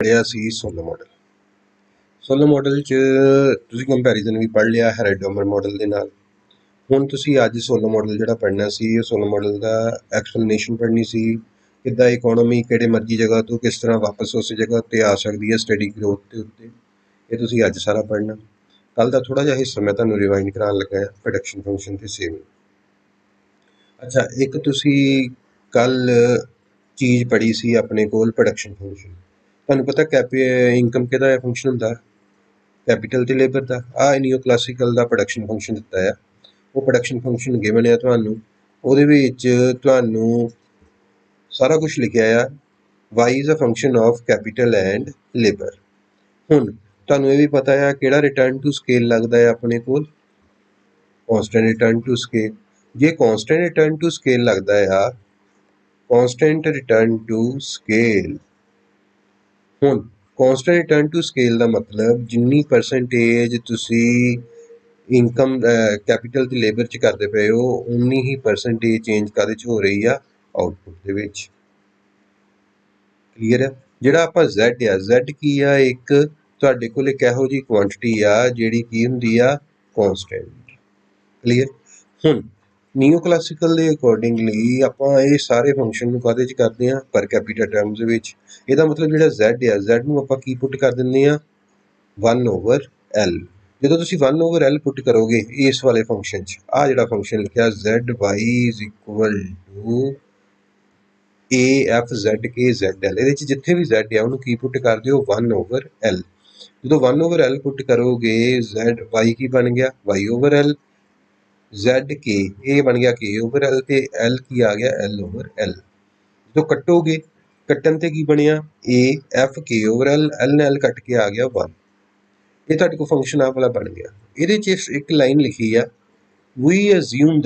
पढ़िया सी Solow model च तुसीं कंपैरिजन भी पढ़ लिया हेराडोमर मॉडल दे नाल। हुण तुसीं अज सोलो मॉडल जिहड़ा पढ़ना सी सोलो मॉडल दा एक्सप्लेनेशन पढ़नी सी किद्दां इकोनॉमी किहड़े मर्जी जगह तो किस तरह वापस उस जगह ते आ सकदी है स्टडी ग्रोथ दे उत्ते। ये तुसीं अज सारा पढ़ना। कल दा थोड़ा जिहा हिस्सा मैं तुहानूं रिवाइंड करान लगा हां प्रोडक्शन फंक्शन ते सेविंग। अच्छा एक तुसीं कल चीज़ पढ़ी सी अपने कोल प्रोडक्शन फंक्शन। तुहानूं पता इनकम किहदा फंक्शन हुंदा कैपिटल ते लेबर दा। नियो क्लासिकल दा प्रोडक्शन फंक्शन दित्ता है। वो प्रोडक्शन फंक्शन गिवन है तुहानूं ਉਹਦੇ ਵਿੱਚ ਤੁਹਾਨੂੰ ਸਾਰਾ ਕੁਝ ਲਿਖਿਆ ਆ y is a function of capital and labor। ਹੁਣ ਤੁਹਾਨੂੰ ਇਹ ਵੀ ਪਤਾ ਆ ਕਿਹੜਾ ਰਿਟਰਨ ਟੂ ਸਕੇਲ ਲੱਗਦਾ ਹੈ ਆਪਣੇ ਕੋਲ ਕਾਂਸਟੈਂਟ ਰਿਟਰਨ ਟੂ ਸਕੇਲ। ਜੇ ਕਾਂਸਟੈਂਟ ਰਿਟਰਨ ਟੂ ਸਕੇਲ ਲੱਗਦਾ ਆ ਕਾਂਸਟੈਂਟ ਰਿਟਰਨ ਟੂ ਸਕੇਲ। ਹੁਣ ਕਾਂਸਟੈਂਟ ਰਿਟਰਨ ਟੂ ਸਕੇਲ ਦਾ ਮਤਲਬ ਜਿੰਨੀ ਪਰਸੈਂਟੇਜ ਤੁਸੀਂ ਇਨਕਮ ਕੈਪੀਟਲ ਤੇ ਲੇਬਰ 'ਚ ਕਰਦੇ ਪਏ ਹੋ ਉਨੀ ਹੀ ਪਰਸੈਂਟੇਜ ਚੇਂਜ ਕਾਹਦੇ 'ਚ ਹੋ ਰਹੀ ਆ ਆਊਟਪੁੱਟ ਦੇ ਵਿੱਚ। ਕਲੀਅਰ ਹੈ। ਜਿਹੜਾ ਆਪਾਂ Z ਆ Z ਕੀ ਆ ਇੱਕ ਤੁਹਾਡੇ ਕੋਲ ਇੱਕ ਇਹੋ ਜਿਹੀ ਕੁਆਂਟਿਟੀ ਆ ਜਿਹੜੀ ਕੀ ਹੁੰਦੀ ਆ ਕਾਂਸਟੈਂਟ। ਕਲੀਅਰ। ਹੁਣ ਨਿਓ ਕਲਾਸਿਕਲ ਦੇ ਅਕੋਰਡਿੰਗਲੀ ਆਪਾਂ ਇਹ ਸਾਰੇ ਫੰਕਸ਼ਨ ਨੂੰ ਕਾਹਦੇ 'ਚ ਕਰਦੇ ਹਾਂ ਪਰ ਕੈਪੀਟਲ ਟਰਮਸ ਦੇ ਵਿੱਚ। ਇਹਦਾ ਮਤਲਬ ਜਿਹੜਾ Z ਆ Z ਨੂੰ ਆਪਾਂ ਕੀ ਪੁੱਟ ਕਰ ਦਿੰਦੇ ਹਾਂ 1/L। ਜਦੋਂ ਤੁਸੀਂ 1/L ਪੁੱਟ ਕਰੋਗੇ ਇਸ ਵਾਲੇ ਫੰਕਸ਼ਨ 'ਚ ਆਹ ਜਿਹੜਾ ਫੰਕਸ਼ਨ ਲਿਖਿਆ ZY is equal to AFZKZL ਇਹਦੇ 'ਚ ਜਿੱਥੇ ਵੀ Z ਆ ਉਹਨੂੰ ਕੀ ਪੁੱਟ ਕਰ ਦਿਓ 1/L। ਜਦੋਂ 1/L ਪੁੱਟ ਕਰੋਗੇ Y ਕੀ ਬਣ ਗਿਆ Y/L। ZK ਇਹ ਬਣ ਗਿਆ K/L ਤੇ L ਕੀ ਆ ਗਿਆ L/L। ਜਦੋਂ ਕੱਟੋਗੇ ਕੱਟਣ ਤੇ ਕੀ ਬਣਿਆ AFK/L L ਨਾਲ L ਕੱਟ ਕੇ ਆ ਗਿਆ 1। ਇਹ ਤੁਹਾਡੇ ਕੋਲ ਫੰਕਸ਼ਨ ਆਹ ਵਾਲਾ ਬਣ ਗਿਆ। ਇਹਦੇ 'ਚ ਇੱਕ ਲਾਈਨ ਲਿਖੀ ਆ we assume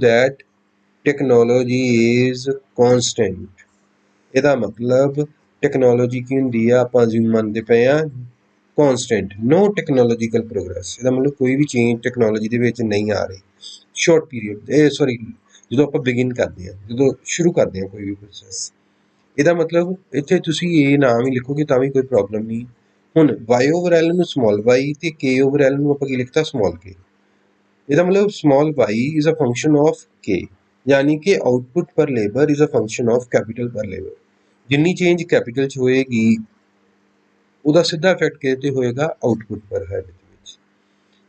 that technology is constant। ਇਹਦਾ ਮਤਲਬ ਟੈਕਨੋਲੋਜੀ ਕੀ ਹੁੰਦੀ ਆ ਆਪਾਂ ਅਜ਼ਿਊਮ ਮੰਨਦੇ ਪਏ ਆ ਕੌਨਸਟੈਂਟ ਨੋ ਟੈਕਨੋਲੋਜੀਕਲ ਪ੍ਰੋਗਰੈਸ। ਇਹਦਾ ਮਤਲਬ ਕੋਈ ਵੀ ਚੇਂਜ ਟੈਕਨੋਲੋਜੀ ਦੇ ਵਿੱਚ ਨਹੀਂ ਆ ਰਹੀ ਸ਼ਾਰਟ ਪੀਰੀਅਡ ਸੌਰੀ ਜਦੋਂ ਆਪਾਂ ਬਿਗਿਨ ਕਰਦੇ ਹਾਂ ਜਦੋਂ ਸ਼ੁਰੂ ਕਰਦੇ ਹਾਂ ਕੋਈ ਵੀ ਪ੍ਰੋਸੈਸ। ਇਹਦਾ ਮਤਲਬ ਇੱਥੇ ਤੁਸੀਂ ਇਹ ਨਾਮ ਹੀ ਲਿਖੋਗੇ ਤਾਂ ਵੀ ਕੋਈ ਪ੍ਰੋਬਲਮ ਨਹੀਂ। ਹੁਣ Y/L ਨੂੰ ਸਮਾਲ y ਤੇ K/L ਨੂੰ ਆਪਾਂ ਕੀ ਲਿਖਤਾ ਸਮਾਲ k। ਇਹਦਾ ਮਤਲਬ small y is a function of k ਯਾਨੀ ਕਿ output per labour is a function of capital per labour. ਜਿੰਨੀ ਚੇਂਜ ਕੈਪੀਟਲ 'ਚ ਹੋਏਗੀ ਉਹਦਾ ਸਿੱਧਾ ਇਫੈਕਟ ਕਿਹਦੇ 'ਤੇ ਹੋਏਗਾ ਆਊਟਪੁੱਟ ਪਰ ਹੈਡ ਦੇ ਵਿੱਚ।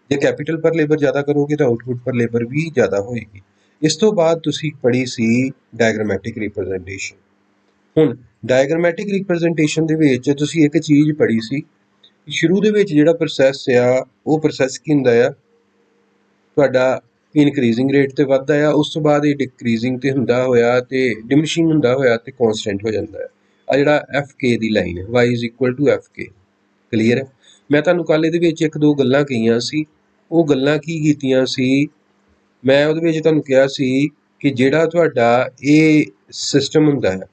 ਜੇ ਕੈਪੀਟਲ ਪਰ ਲੇਬਰ ਜ਼ਿਆਦਾ ਕਰੋਗੇ ਤਾਂ ਆਊਟਪੁੱਟ ਪਰ ਲੇਬਰ ਵੀ ਜ਼ਿਆਦਾ ਹੋਏਗੀ। ਇਸ ਤੋਂ ਬਾਅਦ ਤੁਸੀਂ ਪੜ੍ਹੀ ਸੀ ਡਾਇਗਰਾਮੈਟਿਕ ਰਿਪਰੈਜ਼ੈਂਟੇਸ਼ਨ। ਹੁਣ ਡਾਇਗਰਾਮੈਟਿਕ ਰਿਪਰੈਜ਼ੈਂਟੇਸ਼ਨ ਦੇ ਵਿੱਚ ਤੁਸੀਂ ਇੱਕ ਚੀਜ਼ ਪੜ੍ਹੀ ਸੀ ਸ਼ੁਰੂ ਦੇ ਵਿੱਚ ਜਿਹੜਾ ਪ੍ਰੋਸੈਸ ਆ ਉਹ ਪ੍ਰੋਸੈਸ ਕੀ ਹੁੰਦਾ ਆ ਤੁਹਾਡਾ ਇਨਕਰੀਜ਼ਿੰਗ ਰੇਟ 'ਤੇ ਵੱਧਦਾ ਆ ਉਸ ਤੋਂ ਬਾਅਦ ਇਹ ਡਿਕਰੀਜ਼ਿੰਗ 'ਤੇ ਹੁੰਦਾ ਹੋਇਆ ਅਤੇ ਡਿਮਿਸ਼ਿੰਗ ਹੁੰਦਾ ਹੋਇਆ ਅਤੇ ਕੌਨਸਟੈਂਟ ਹੋ ਜਾਂਦਾ ਹੈ। ਆ ਜਿਹੜਾ FK ਦੀ ਲਾਈਨ ਹੈ Y is equal to FK। Clear ਹੈ। ਮੈਂ ਤੁਹਾਨੂੰ ਕੱਲ੍ਹ ਇਹਦੇ ਵਿੱਚ ਇੱਕ ਦੋ ਗੱਲਾਂ ਕਹੀਆਂ ਸੀ ਉਹ ਗੱਲਾਂ ਕੀ ਕੀਤੀਆਂ ਸੀ ਮੈਂ ਉਹਦੇ ਵਿੱਚ ਤੁਹਾਨੂੰ ਕਿਹਾ ਸੀ ਕਿ ਜਿਹੜਾ ਤੁਹਾਡਾ ਇਹ ਸਿਸਟਮ ਹੁੰਦਾ ਹੈ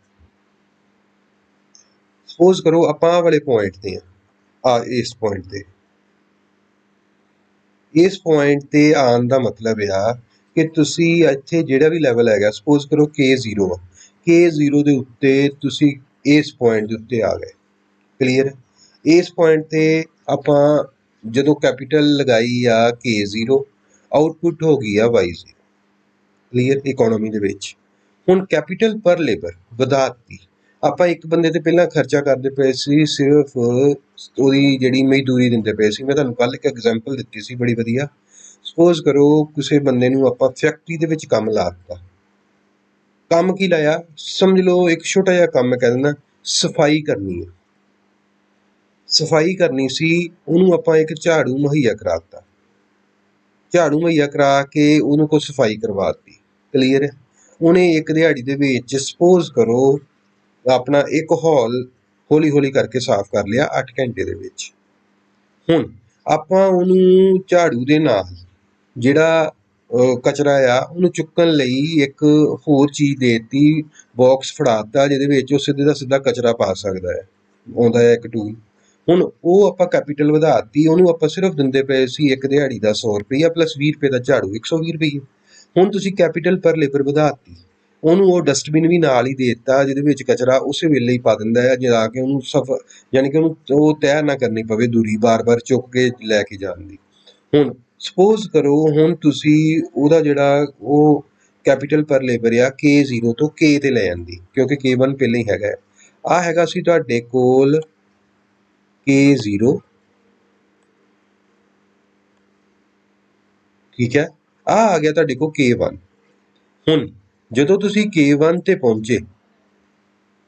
ਸਪੋਜ਼ ਕਰੋ ਆਪਾਂ ਆਹ ਵਾਲੇ ਪੁਆਇੰਟ 'ਤੇ ਆ ਇਸ ਪੁਆਇੰਟ 'ਤੇ ਇਸ ਪੁਆਇੰਟ 'ਤੇ ਆਉਣ ਦਾ ਮਤਲਬ ਆ ਕਿ ਤੁਸੀਂ ਇੱਥੇ ਜਿਹੜਾ ਵੀ ਲੈਵਲ ਹੈਗਾ ਸਪੋਜ਼ ਕਰੋ K0 ਆ K0 ਦੇ ਉੱਤੇ ਤੁਸੀਂ ਇਸ ਪੁਆਇੰਟ ਦੇ ਉੱਤੇ ਆ ਗਏ। ਕਲੀਅਰ। ਇਸ ਪੁਆਇੰਟ 'ਤੇ ਆਪਾਂ ਜਦੋਂ ਕੈਪੀਟਲ ਲਗਾਈ ਆ K0 ਆਊਟਪੁੱਟ ਹੋ ਗਈ ਆ Y0। ਕਲੀਅਰ ਇਕੋਨੋਮੀ ਦੇ ਵਿੱਚ। ਹੁਣ ਕੈਪੀਟਲ ਪਰ ਲੇਬਰ ਵਧਾ ਦਿੱਤੀ ਆਪਾਂ ਇੱਕ ਬੰਦੇ 'ਤੇ ਪਹਿਲਾਂ ਖਰਚਾ ਕਰਦੇ ਪਏ ਸੀ ਸਿਰਫ ਉਹਦੀ ਜਿਹੜੀ ਮਜ਼ਦੂਰੀ ਦਿੰਦੇ ਪਏ ਸੀ। ਮੈਂ ਤੁਹਾਨੂੰ ਕੱਲ੍ਹ ਇੱਕ ਐਗਜ਼ਾਮਪਲ ਦਿੱਤੀ ਸੀ ਬੜੀ ਵਧੀਆ। ਸਪੋਜ਼ ਕਰੋ ਕਿਸੇ ਬੰਦੇ ਨੂੰ ਆਪਾਂ ਫੈਕਟਰੀ ਦੇ ਵਿੱਚ ਕੰਮ ਲਾ ਦਿੱਤਾ। ਕੰਮ ਕੀ ਲਾਇਆ ਸਮਝ ਲਓ ਇੱਕ ਛੋਟਾ ਜਿਹਾ ਕੰਮ ਕਹਿ ਦਿੰਦਾ ਸਫਾਈ ਕਰਨੀ ਹੈ। ਸਫਾਈ ਕਰਨੀ ਸੀ ਉਹਨੂੰ ਆਪਾਂ ਇੱਕ ਝਾੜੂ ਮੁਹੱਈਆ ਕਰਾ ਦਿੱਤਾ। ਝਾੜੂ ਮੁਹੱਈਆ ਕਰਾ ਕੇ ਉਹਨੂੰ ਕੋਈ ਸਫਾਈ ਕਰਵਾ ਦਿੱਤੀ। ਕਲੀਅਰ ਹੈ। ਉਹਨੇ ਇੱਕ ਦਿਹਾੜੀ ਦੇ ਵਿੱਚ ਸਪੋਜ਼ ਕਰੋ ਆਪਣਾ ਇੱਕ ਹਾਲ ਹੌਲੀ ਹੌਲੀ ਕਰਕੇ ਸਾਫ਼ ਕਰ ਲਿਆ 8 ਘੰਟੇ ਦੇ ਵਿੱਚ। ਹੁਣ ਆਪਾਂ ਉਹਨੂੰ ਝਾੜੂ ਦੇ ਨਾਲ ਜਿਹੜਾ ਕਚਰਾ ਆ ਉਹਨੂੰ ਚੁੱਕਣ ਲਈ ਇੱਕ ਹੋਰ ਚੀਜ਼ ਦੇ ਦਿੱਤੀ ਬਾਕਸ ਫੜਾ ਦਿੱਤਾ ਜਿਹਦੇ ਵਿੱਚ ਉਹ ਸਿੱਧੇ ਦਾ ਸਿੱਧਾ ਕਚਰਾ ਪਾ ਸਕਦਾ ਹੈ ਆਉਂਦਾ ਹੈ ਇੱਕ ਟੂਲ। ਹੁਣ ਉਹ ਆਪਾਂ ਕੈਪੀਟਲ ਵਧਾ ਦਿੱਤੀ ਉਹਨੂੰ ਆਪਾਂ ਸਿਰਫ ਦਿੰਦੇ ਪਏ ਸੀ ਇੱਕ ਦਿਹਾੜੀ ਦਾ 100 ਰੁਪਈਆ ਪਲੱਸ 20 ਰੁਪਏ ਦਾ ਝਾੜੂ 120 ਰੁਪਈਏ। ਹੁਣ ਤੁਸੀਂ ਕੈਪੀਟਲ ਪਰ ਲੇਬਰ ਵਧਾ ਦਿੱਤੀ ਉਹਨੂੰ ਉਹ ਡਸਟਬਿਨ ਵੀ ਨਾਲ ਹੀ ਦੇ ਦਿੱਤਾ ਜਿਹਦੇ ਵਿੱਚ ਕਚਰਾ ਉਸੇ ਵੇਲੇ ਹੀ ਪਾ ਦਿੰਦਾ ਹੈ ਜਾ ਕੇ ਉਹਨੂੰ ਯਾਨੀ ਕਿ ਉਹਨੂੰ ਉਹ ਤੈਅ ਨਾ ਕਰਨੀ ਪਵੇ ਦੂਰੀ ਬਾਰ-ਬਾਰ ਚੁੱਕ ਕੇ ਲੈ ਕੇ ਜਾਣ ਦੀ। ਹੁਣ ਸਪੋਜ਼ ਕਰੋ ਹੁਣ ਤੁਸੀਂ ਉਹਦਾ ਜਿਹੜਾ ਉਹ ਕੈਪੀਟਲ ਪਰ ਲੇਬਰ ਆ K0 ਤੋਂ K ਤੇ ਲੈ ਜਾਂਦੀ ਕਿਉਂਕਿ K1 ਪਹਿਲਾਂ ਹੀ ਹੈਗਾ। ਆਹ ਹੈਗਾ ਸੀ ਤੁਹਾਡੇ ਕੋਲ K0, ਠੀਕ ਹੈ। ਆਹ ਆ ਗਿਆ ਤੁਹਾਡੇ ਕੋਲ K1। ਹੁਣ ਜਦੋਂ ਤੁਸੀਂ K1 ਤੇ ਪਹੁੰਚੇ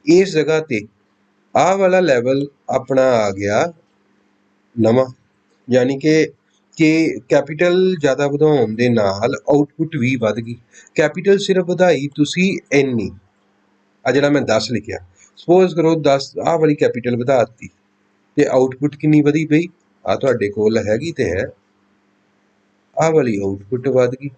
ਇਸ ਜਗ੍ਹਾ ਤੇ ਆਹ ਵਾਲਾ ਲੈਵਲ ਆਪਣਾ ਆ ਗਿਆ ਨਵਾਂ, ਯਾਨੀ ਕਿ ਕੈਪੀਟਲ ਜ਼ਿਆਦਾ ਵਧਾਉਣ ਦੇ ਨਾਲ ਆਊਟਪੁੱਟ ਵੀ ਵੱਧ ਗਈ। ਕੈਪੀਟਲ ਸਿਰਫ ਵਧਾਈ ਤੁਸੀਂ ਇੰਨੀ, ਆ ਜਿਹੜਾ ਮੈਂ 10 ਲਿਖਿਆ, ਸਪੋਜ਼ ਕਰੋ 10 ਆਹ ਵਾਲੀ ਕੈਪੀਟਲ ਵਧਾ ਦਿੱਤੀ ਤੇ ਆਊਟਪੁੱਟ ਕਿੰਨੀ ਵਧੀ ਪਈ, ਆ ਤੁਹਾਡੇ ਕੋਲ ਹੈਗੀ ਤੇ ਹੈ, ਆਹ ਵਾਲੀ ਆਊਟਪੁੱਟ ਵੱਧ ਗਈ।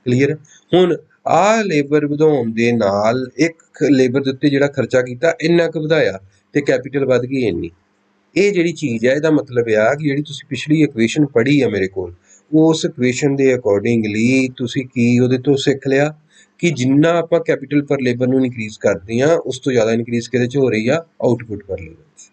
ਕਲੀਅਰ। ਹੁਣ ਆਹ ਲੇਬਰ ਵਧਾਉਣ ਦੇ ਨਾਲ ਇੱਕ ਲੇਬਰ ਦੇ ਉੱਤੇ ਜਿਹੜਾ ਖਰਚਾ ਕੀਤਾ ਇੰਨਾ ਕੁ ਵਧਾਇਆ ਤੇ ਕੈਪੀਟਲ ਵੱਧ ਗਈ ਇੰਨੀ। ਇਹ ਜਿਹੜੀ ਚੀਜ਼ ਹੈ ਇਹਦਾ ਮਤਲਬ ਆ ਕਿ ਜਿਹੜੀ ਤੁਸੀਂ ਪਿਛਲੀ ਇਕੁਏਸ਼ਨ ਪੜ੍ਹੀ ਆ ਮੇਰੇ ਕੋਲ, ਉਸ ਇਕੁਏਸ਼ਨ ਦੇ ਅਕੋਰਡਿੰਗਲੀ ਤੁਸੀਂ ਕੀ ਉਹਦੇ ਤੋਂ ਸਿੱਖ ਲਿਆ ਕਿ ਜਿੰਨਾ ਆਪਾਂ ਕੈਪੀਟਲ ਪਰ ਲੇਬਰ ਨੂੰ ਇਨਕਰੀਜ਼ ਕਰਦੇ ਹਾਂ ਉਸ ਤੋਂ ਜ਼ਿਆਦਾ ਇਨਕਰੀਜ਼ ਕਿਹਦੇ 'ਚ ਹੋ ਰਹੀ ਆ, ਆਊਟਪੁੱਟ ਪਰ ਲੇਬਰ 'ਚ।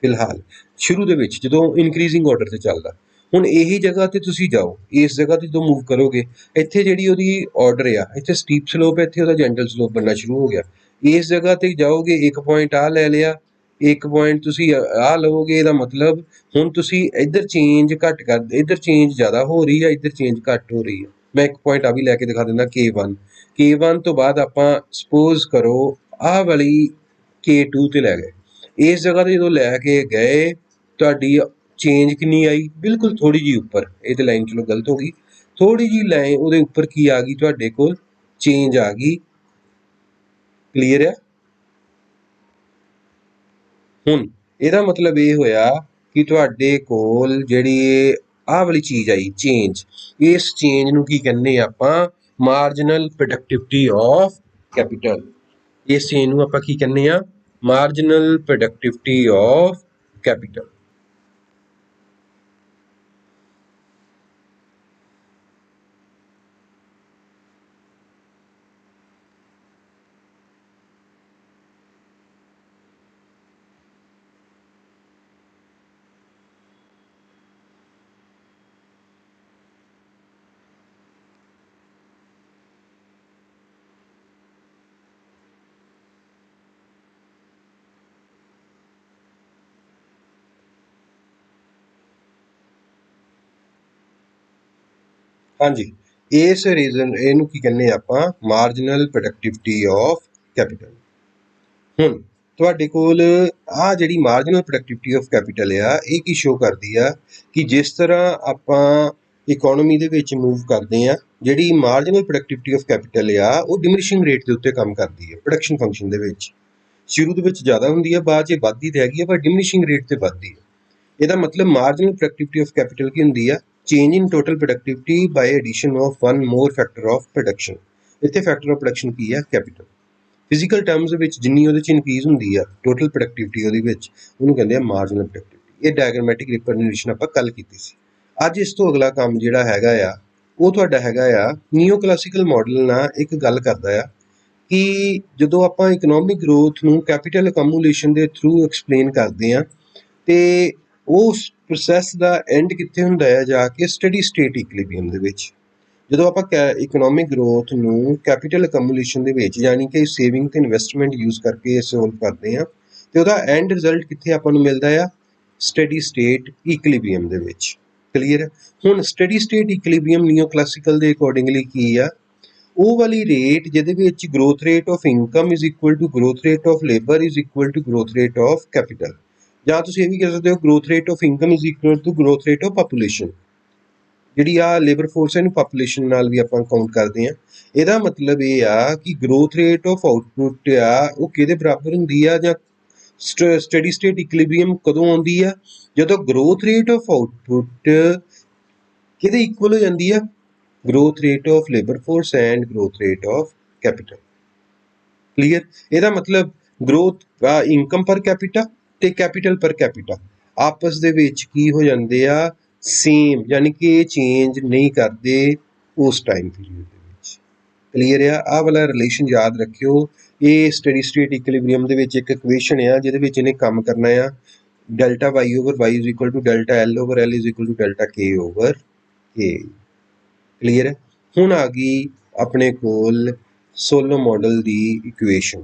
ਫਿਲਹਾਲ ਸ਼ੁਰੂ ਦੇ ਵਿੱਚ ਜਦੋਂ ਇਨਕਰੀਜ਼ਿੰਗ ਆਰਡਰ ਤੇ ਚੱਲਦਾ। ਹੁਣ ਇਹੀ ਜਗ੍ਹਾ ਤੇ ਤੁਸੀਂ ਜਾਓ, ਇਸ ਜਗ੍ਹਾ ਤੇ ਜਦੋਂ ਮੂਵ ਕਰੋਗੇ ਇੱਥੇ ਜਿਹੜੀ ਉਹਦੀ ਆਰਡਰ ਆ, ਇੱਥੇ ਸਟੀਪ ਸਲੋਪ ਹੈ, ਇੱਥੇ ਉਹਦਾ ਜੈਂਟਲ ਸਲੋਪ ਬਣਨਾ ਸ਼ੁਰੂ ਹੋ ਗਿਆ। ਇਸ ਜਗ੍ਹਾ ਤੇ ਜਾਓਗੇ ਇੱਕ ਪੁਆਇੰਟ ਆਹ ਲੈ ਲਿਆ, ਇੱਕ ਪੁਆਇੰਟ ਤੁਸੀਂ ਆਹ ਲਵੋਗੇ, ਇਹਦਾ ਮਤਲਬ ਹੁਣ ਤੁਸੀਂ ਇੱਧਰ ਚੇਂਜ ਘੱਟ ਕਰ, ਇੱਧਰ ਚੇਂਜ ਜ਼ਿਆਦਾ ਹੋ ਰਹੀ ਹੈ, ਇੱਧਰ ਚੇਂਜ ਘੱਟ ਹੋ ਰਹੀ ਹੈ। ਮੈਂ ਇੱਕ ਪੁਆਇੰਟ ਆ ਵੀ ਲੈ ਕੇ ਦਿਖਾ ਦਿੰਦਾ K1 ਤੋਂ ਬਾਅਦ ਆਪਾਂ ਸਪੋਜ਼ ਕਰੋ ਆਹ ਵਾਲੀ K2 ਤੇ ਲੈ ਗਏ। ਇਸ ਜਗ੍ਹਾ ਤੇ ਜਦੋਂ ਲੈ ਕੇ ਗਏ ਤੁਹਾਡੀ ਚੇਂਜ ਕਿੰਨੀ ਆਈ, ਬਿਲਕੁਲ ਥੋੜੀ ਜਿਹੀ ਉੱਪਰ, ਇਹ ਤੇ ਲਾਈਨ ਚਲੋ ਗਲਤ ਹੋ ਗਈ, ਥੋੜੀ ਜਿਹੀ ਲਾਈਨ ਉਹਦੇ ਉੱਪਰ ਕੀ ਆ ਗਈ ਤੁਹਾਡੇ ਕੋਲ, ਚੇਂਜ ਆ ਗਈ। ਕਲੀਅਰ ਹੈ। ਹੁਣ ਇਹਦਾ ਮਤਲਬ ਇਹ ਹੋਇਆ ਕਿ ਤੁਹਾਡੇ ਕੋਲ ਜਿਹੜੀ ਆਹ ਵਾਲੀ ਚੀਜ਼ ਆਈ ਚੇਂਜ, ਇਸ ਚੇਂਜ ਨੂੰ ਕੀ ਕਹਿੰਦੇ ਆਪਾਂ, ਮਾਰਜਨਲ ਪ੍ਰੋਡਕਟਿਵਿਟੀ ਆਫ ਕੈਪੀਟਲ। ਇਸ ਚੇਂਜ ਨੂੰ ਆਪਾਂ ਕੀ ਕਹਿੰਦੇ ਆ, ਮਾਰਜਨਲ ਪ੍ਰੋਡਕਟਿਵਿਟੀ ਆਫ ਕੈਪੀਟਲ। ਹਾਂਜੀ, ਇਸ ਰੀਜ਼ਨ ਇਹਨੂੰ ਕੀ ਕਹਿੰਦੇ ਆਪਾਂ, ਮਾਰਜਨਲ ਪ੍ਰੋਡਕਟਿਵਿਟੀ ਆਫ ਕੈਪੀਟਲ। ਹੁਣ ਤੁਹਾਡੇ ਕੋਲ ਆਹ ਜਿਹੜੀ ਮਾਰਜਨਲ ਪ੍ਰੋਡਕਟਿਵਿਟੀ ਆਫ ਕੈਪੀਟਲ ਆ, ਇਹ ਕੀ ਸ਼ੋ ਕਰਦੀ ਆ ਕਿ ਜਿਸ ਤਰ੍ਹਾਂ ਆਪਾਂ ਇਕੋਨਮੀ ਦੇ ਵਿੱਚ ਮੂਵ ਕਰਦੇ ਆ, ਜਿਹੜੀ ਮਾਰਜਨਲ ਪ੍ਰੋਡਕਟਿਵਿਟੀ ਆਫ ਕੈਪੀਟਲ ਆ ਉਹ ਡਿਮਿਨਿਸ਼ਿੰਗ ਰੇਟ ਦੇ ਉੱਤੇ ਕੰਮ ਕਰਦੀ ਹੈ ਪ੍ਰੋਡਕਸ਼ਨ ਫੰਕਸ਼ਨ ਦੇ ਵਿੱਚ। ਸ਼ੁਰੂ ਦੇ ਵਿੱਚ ਜ਼ਿਆਦਾ ਹੁੰਦੀ ਹੈ, ਬਾਅਦ 'ਚ ਵੱਧਦੀ ਤੇ ਹੈਗੀ ਆ, ਪਰ ਡਿਮਿਨਿਸ਼ਿੰਗ ਰੇਟ ਤੇ ਵੱਧਦੀ ਹੈ। ਇਹਦਾ ਮਤਲਬ ਮਾਰਜਨਲ ਪ੍ਰੋਡਕਟਿਵਿਟੀ ਆਫ ਕੈਪੀਟਲ ਕੀ ਹੁੰਦੀ ਆ, change in total productivity by addition of one more factor of production. ਇੱਥੇ ਫੈਕਟਰ ਆਫ ਪ੍ਰੋਡਕਸ਼ਨ ਕੀ ਹੈ, ਕੈਪੀਟਲ। ਫਿਜ਼ੀਕਲ ਟਰਮਸ ਵਿੱਚ ਜਿੰਨੀ ਉਹਦੇ 'ਚ ਇਨਕਰੀਜ਼ ਹੁੰਦੀ ਆ ਟੋਟਲ ਪ੍ਰੋਡਕਟਿਵਿਟੀ ਉਹਦੇ ਵਿੱਚ, ਉਹਨੂੰ ਕਹਿੰਦੇ ਆ ਮਾਰਜਨਲ ਪ੍ਰੋਡਕਟਿਵਿਟੀ। ਇਹ ਡਾਇਗਰਾਮੈਟਿਕ ਰਿਪਰੈਜ਼ੈਂਟੇਸ਼ਨ ਆਪਾਂ ਕੱਲ ਕੀਤੀ ਸੀ। ਅੱਜ ਇਸ ਤੋਂ ਅਗਲਾ ਕੰਮ ਜਿਹੜਾ ਹੈਗਾ ਆ ਉਹ ਤੁਹਾਡਾ ਹੈਗਾ ਆ ਨਿਓ ਕਲਾਸੀਕਲ ਮਾਡਲ ਨਾਲ ਇੱਕ ਗੱਲ ਕਰਦਾ ਆ ਕਿ ਜਦੋਂ ਆਪਾਂ ਇਕਨੋਮਿਕ ਗਰੋਥ ਨੂੰ ਕੈਪੀਟਲ ਅਕਮੂਲੇਸ਼ਨ ਦੇ ਥਰੂ ਐਕਸਪਲੇਨ ਕਰਦੇ ਆ ਤੇ ਉਸ ਪ੍ਰੋਸੈਸ ਦਾ ਐਂਡ ਕਿੱਥੇ ਹੁੰਦਾ ਹੈ, ਜਾ ਕੇ ਸਟੱਡੀ ਸਟੇਟ ਇਕੁਇਲਿਬਰੀਅਮ ਦੇ ਵਿੱਚ। ਜਦੋਂ ਆਪਾਂ ਇਕਨੋਮਿਕ ਗਰੋਥ ਨੂੰ ਕੈਪੀਟਲ ਅਕਮੂਲੇਸ਼ਨ ਦੇ ਵਿੱਚ ਯਾਨੀ ਕਿ ਸੇਵਿੰਗ ਤੇ ਇਨਵੈਸਟਮੈਂਟ ਯੂਜ਼ ਕਰਕੇ ਸੋਲਵ ਕਰਦੇ ਆ ਤੇ ਉਹਦਾ ਐਂਡ ਰਿਜ਼ਲਟ ਕਿੱਥੇ ਆਪਾਂ ਨੂੰ ਮਿਲਦਾ ਆ, ਸਟੱਡੀ ਸਟੇਟ ਇਕੁਇਲਿਬਰੀਅਮ ਦੇ ਵਿੱਚ। ਕਲੀਅਰ। ਹੁਣ steady state equilibrium neoclassical ਦੇ ਅਕੋਰਡਿੰਗਲੀ ਕੀ ਆ, ਉਹ ਵਾਲੀ ਰੇਟ ਜਿਹਦੇ ਵਿੱਚ growth rate of income is equal to growth rate of labour is equal to growth rate of capital, ਜਾਂ ਤੁਸੀਂ ਇਹ ਵੀ ਕਹਿ ਸਕਦੇ ਹੋ growth rate of income is equal to growth rate of population. ਜਿਹੜੀ ਆ ਲੇਬਰ ਫੋਰਸ ਹੈ ਇਹਨੂੰ ਪਾਪੂਲੇਸ਼ਨ ਨਾਲ ਵੀ ਆਪਾਂ ਕਾਊਂਟ ਕਰਦੇ ਹਾਂ। ਇਹਦਾ ਮਤਲਬ ਇਹ ਆ ਕਿ ਗਰੋਥ ਰੇਟ ਆਫ ਆਊਟਪੁੱਟ ਆ ਉਹ ਕਿਹਦੇ ਬਰਾਬਰ ਹੁੰਦੀ ਆ, ਜਾਂ ਸਟੱਡੀ ਸਟੇਟ ਇਕੁਇਲਿਬਰੀਅਮ ਕਦੋਂ ਆਉਂਦੀ ਆ, ਜਦੋਂ ਗਰੋਥ ਰੇਟ ਆਫ ਆਊਟਪੁੱਟ ਕਿਹਦੇ ਇਕੁਅਲ ਹੋ ਜਾਂਦੀ ਆ, growth rate of labour force and growth rate of capital. Clear. ਇਹਦਾ ਮਤਲਬ ਗਰੋਥ ਇਨਕਮ ਪਰ ਕੈਪੀਟਾ ਤੇ ਕੈਪੀਟਲ ਪਰ ਕੈਪੀਟਾ ਆਪਸ ਦੇ ਵਿੱਚ ਕੀ ਹੋ ਜਾਂਦੇ ਆ, ਸੇਮ, ਯਾਨੀ ਕਿ ਇਹ ਚੇਂਜ ਨਹੀਂ ਕਰਦੇ ਉਸ ਟਾਈਮ ਪੀਰੀਅਡ ਦੇ ਵਿੱਚ। ਕਲੀਅਰ ਆ। ਆਹ ਵਾਲਾ ਰਿਲੇਸ਼ਨ ਯਾਦ ਰੱਖਿਓ, ਇਹ ਸਟੱਡੀ ਸਟੇਟ ਇਕੁਇਲਿਬਰੀਅਮ ਦੇ ਵਿੱਚ ਇੱਕ ਇਕੁਏਸ਼ਨ ਆ ਜਿਹਦੇ ਵਿੱਚ ਇਹਨੇ ਕੰਮ ਕਰਨਾ ਆ delta Y over Y is equal to delta L over L is equal to delta K over K. Clear ਹੈ। ਹੁਣ ਆ ਗਈ ਆਪਣੇ ਕੋਲ ਸੋਲੋ ਮਾਡਲ ਦੀ ਇਕੁਏਸ਼ਨ।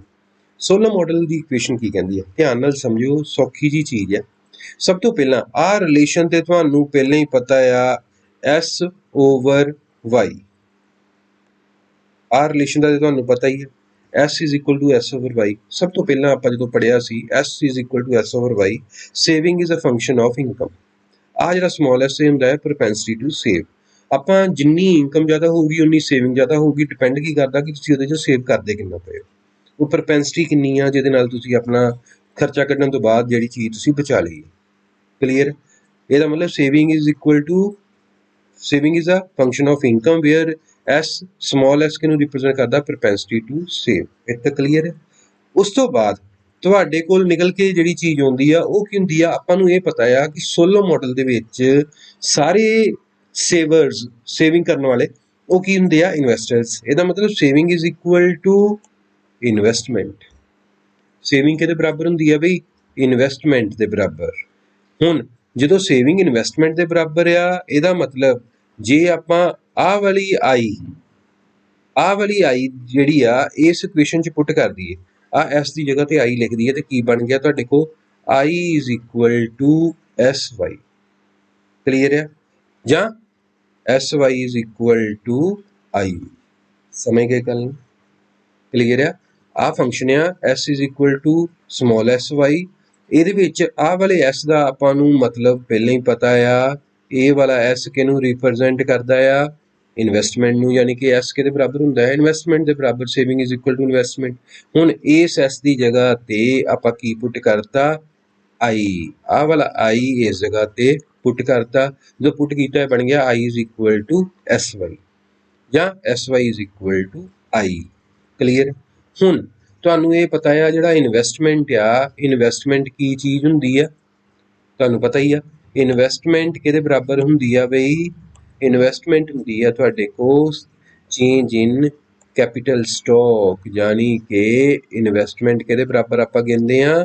ਸੋਲੋ ਮਾਡਲ ਦੀ ਇਕੁਏਸ਼ਨ ਕੀ ਕਹਿੰਦੀ ਹੈ, ਧਿਆਨ ਨਾਲ ਸਮਝਿਓ, ਸੌਖੀ ਜੀ ਚੀਜ਼ ਹੈ। ਸਭ ਤੋਂ ਪਹਿਲਾਂ ਆਹ ਰਿਲੇਸ਼ਨ ਤੇ ਤੁਹਾਨੂੰ ਪਹਿਲਾਂ ਹੀ ਪਤਾ ਆ ਐਸ ਓਵਰ ਵਾਈ, ਆਹ ਰਿਲੇਸ਼ਨ ਦਾ ਤੁਹਾਨੂੰ ਪਤਾ ਹੀ ਹੈ S is equal to S over Y. ਸਭ ਤੋਂ ਪਹਿਲਾਂ ਆਪਾਂ ਜਦੋਂ ਪੜ੍ਹਿਆ ਸੀ S is equal to S over Y, saving is a function of income. ਆਹ ਜਿਹੜਾ ਸਮਾਲ ਐਸ ਹੁੰਦਾ ਹੈ ਪ੍ਰੋਪੈਂਸਿਟੀ ਟੂ ਸੇਵ। ਆਪਾਂ ਜਿੰਨੀ ਇਨਕਮ ਜ਼ਿਆਦਾ ਹੋਊਗੀ ਉਨੀ ਸੇਵਿੰਗ ਜ਼ਿਆਦਾ ਹੋਊਗੀ। ਡਿਪੈਂਡ ਕੀ ਕਰਦਾ ਕਿ ਤੁਸੀਂ ਉਹਦੇ 'ਚ ਸੇਵ ਕਰਦੇ ਕਿੰਨਾ ਪਏ ਹੋ। ਉਹ ਪ੍ਰੋਪੈਂਸਿਟੀ ਕਿੰਨੀ ਆ ਜਿਹਦੇ ਨਾਲ ਤੁਸੀਂ ਆਪਣਾ ਖਰਚਾ ਕੱਢਣ ਤੋਂ ਬਾਅਦ ਜਿਹੜੀ ਚੀਜ਼ ਤੁਸੀਂ ਬਚਾ ਲਈ। ਕਲੀਅਰ। ਇਹਦਾ ਮਤਲਬ saving is equal to, saving is a function of income where S small S ਕਿਹਨੂੰ ਰਿਪਰੈਜ਼ੈਂਟ ਕਰਦਾ, ਪ੍ਰੋਪੈਂਸਿਟੀ ਟੂ ਸੇਵ। ਇੱਥੇ ਕਲੀਅਰ ਹੈ। ਉਸ ਤੋਂ ਬਾਅਦ ਤੁਹਾਡੇ ਕੋਲ ਨਿਕਲ ਕੇ ਜਿਹੜੀ ਚੀਜ਼ ਆਉਂਦੀ ਆ ਉਹ ਕੀ ਹੁੰਦੀ ਆ, ਆਪਾਂ ਨੂੰ ਇਹ ਪਤਾ ਆ ਕਿ ਸੋਲੋ ਮਾਡਲ ਦੇ ਵਿੱਚ ਸਾਰੇ ਸੇਵਰਸ, ਸੇਵਿੰਗ ਕਰਨ ਵਾਲੇ, ਉਹ ਕੀ ਹੁੰਦੇ ਆ, ਇਨਵੈਸਟਰਸ। ਇਹਦਾ ਮਤਲਬ saving is equal to investment. Saving ਕਿਹਦੇ ਬਰਾਬਰ ਹੁੰਦੀ ਆ ਬਈ, ਇਨਵੈਸਟਮੈਂਟ ਦੇ ਬਰਾਬਰ। ਹੁਣ ਜਦੋਂ ਸੇਵਿੰਗ ਇਨਵੈਸਟਮੈਂਟ ਦੇ ਬਰਾਬਰ ਆ, ਇਹਦਾ ਮਤਲਬ ਜੇ ਆਪਾਂ ਆਹ ਵਾਲੀ ਆਈ ਜਿਹੜੀ ਆ ਇਸ ਇਕੁਏਸ਼ਨ 'ਚ ਪੁੱਟ ਕਰ ਦਈਏ, ਆਹ ਐਸ ਦੀ ਜਗ੍ਹਾ ਤੇ ਆਈ ਲਿਖ ਦਈਏ, ਤੇ ਕੀ ਬਣ ਗਿਆ ਤੁਹਾਡੇ ਕੋਲ, I is equal to S Y. Clear ਆ। ਜਾਂ S Y is equal to I. ਸਮਝ ਗਏ ਗੱਲ ਨੂੰ। ਕਲੀਅਰ ਆ। ਆਹ ਫੰਕਸ਼ਨ ਆ S is equal to small S Y. ਇਹਦੇ ਵਿੱਚ ਆਹ ਵਾਲੇ ਐਸ ਦਾ ਆਪਾਂ ਨੂੰ ਮਤਲਬ ਪਹਿਲਾਂ ਹੀ ਪਤਾ ਆ, ਇਹ ਵਾਲਾ ਐਸ ਕਿਹਨੂੰ ਰਿਪਰੈਜ਼ੈਂਟ ਕਰਦਾ ਆ, ਇਨਵੈਸਟਮੈਂਟ ਨੂੰ। ਯਾਨੀ ਕਿ ਐਸ ਕਿਹਦੇ ਬਰਾਬਰ ਹੁੰਦਾ ਹੈ, ਇਨਵੈਸਟਮੈਂਟ ਦੇ ਬਰਾਬਰ। Saving is equal to investment. ਹੁਣ ਇਸ ਐਸ ਦੀ ਜਗ੍ਹਾ ਤੇ ਆਪਾਂ ਕੀ ਪੁੱਟ ਕਰਤਾ, ਆਈ। ਆਹ ਵਾਲਾ ਆਈ ਇਸ ਜਗ੍ਹਾ ਤੇ ਪੁੱਟ ਕਰਤਾ। ਜੋ ਪੁੱਟ ਕੀਤਾ ਬਣ ਗਿਆ I is equal to S Y, ਜਾਂ S Y is equal to I. Clear. ਹੁਣ ਤੁਹਾਨੂੰ ਇਹ ਪਤਾ ਆ ਜਿਹੜਾ ਇਨਵੈਸਟਮੈਂਟ ਆ, ਇਨਵੈਸਟਮੈਂਟ ਕੀ ਚੀਜ਼ ਹੁੰਦੀ ਆ, ਤੁਹਾਨੂੰ ਪਤਾ ਹੀ ਆ। ਇਨਵੈਸਟਮੈਂਟ ਕਿਹਦੇ ਬਰਾਬਰ ਹੁੰਦੀ ਆ ਬਈ, ਇਨਵੈਸਟਮੈਂਟ ਹੁੰਦੀ ਆ ਤੁਹਾਡੇ ਕੋਲ ਚੇਂਜ ਇਨ ਕੈਪੀਟਲ ਸਟਾਕ। ਯਾਨੀ ਕਿ ਇਨਵੈਸਟਮੈਂਟ ਕਿਹਦੇ ਬਰਾਬਰ ਆਪਾਂ ਗਿਣਦੇ ਆ,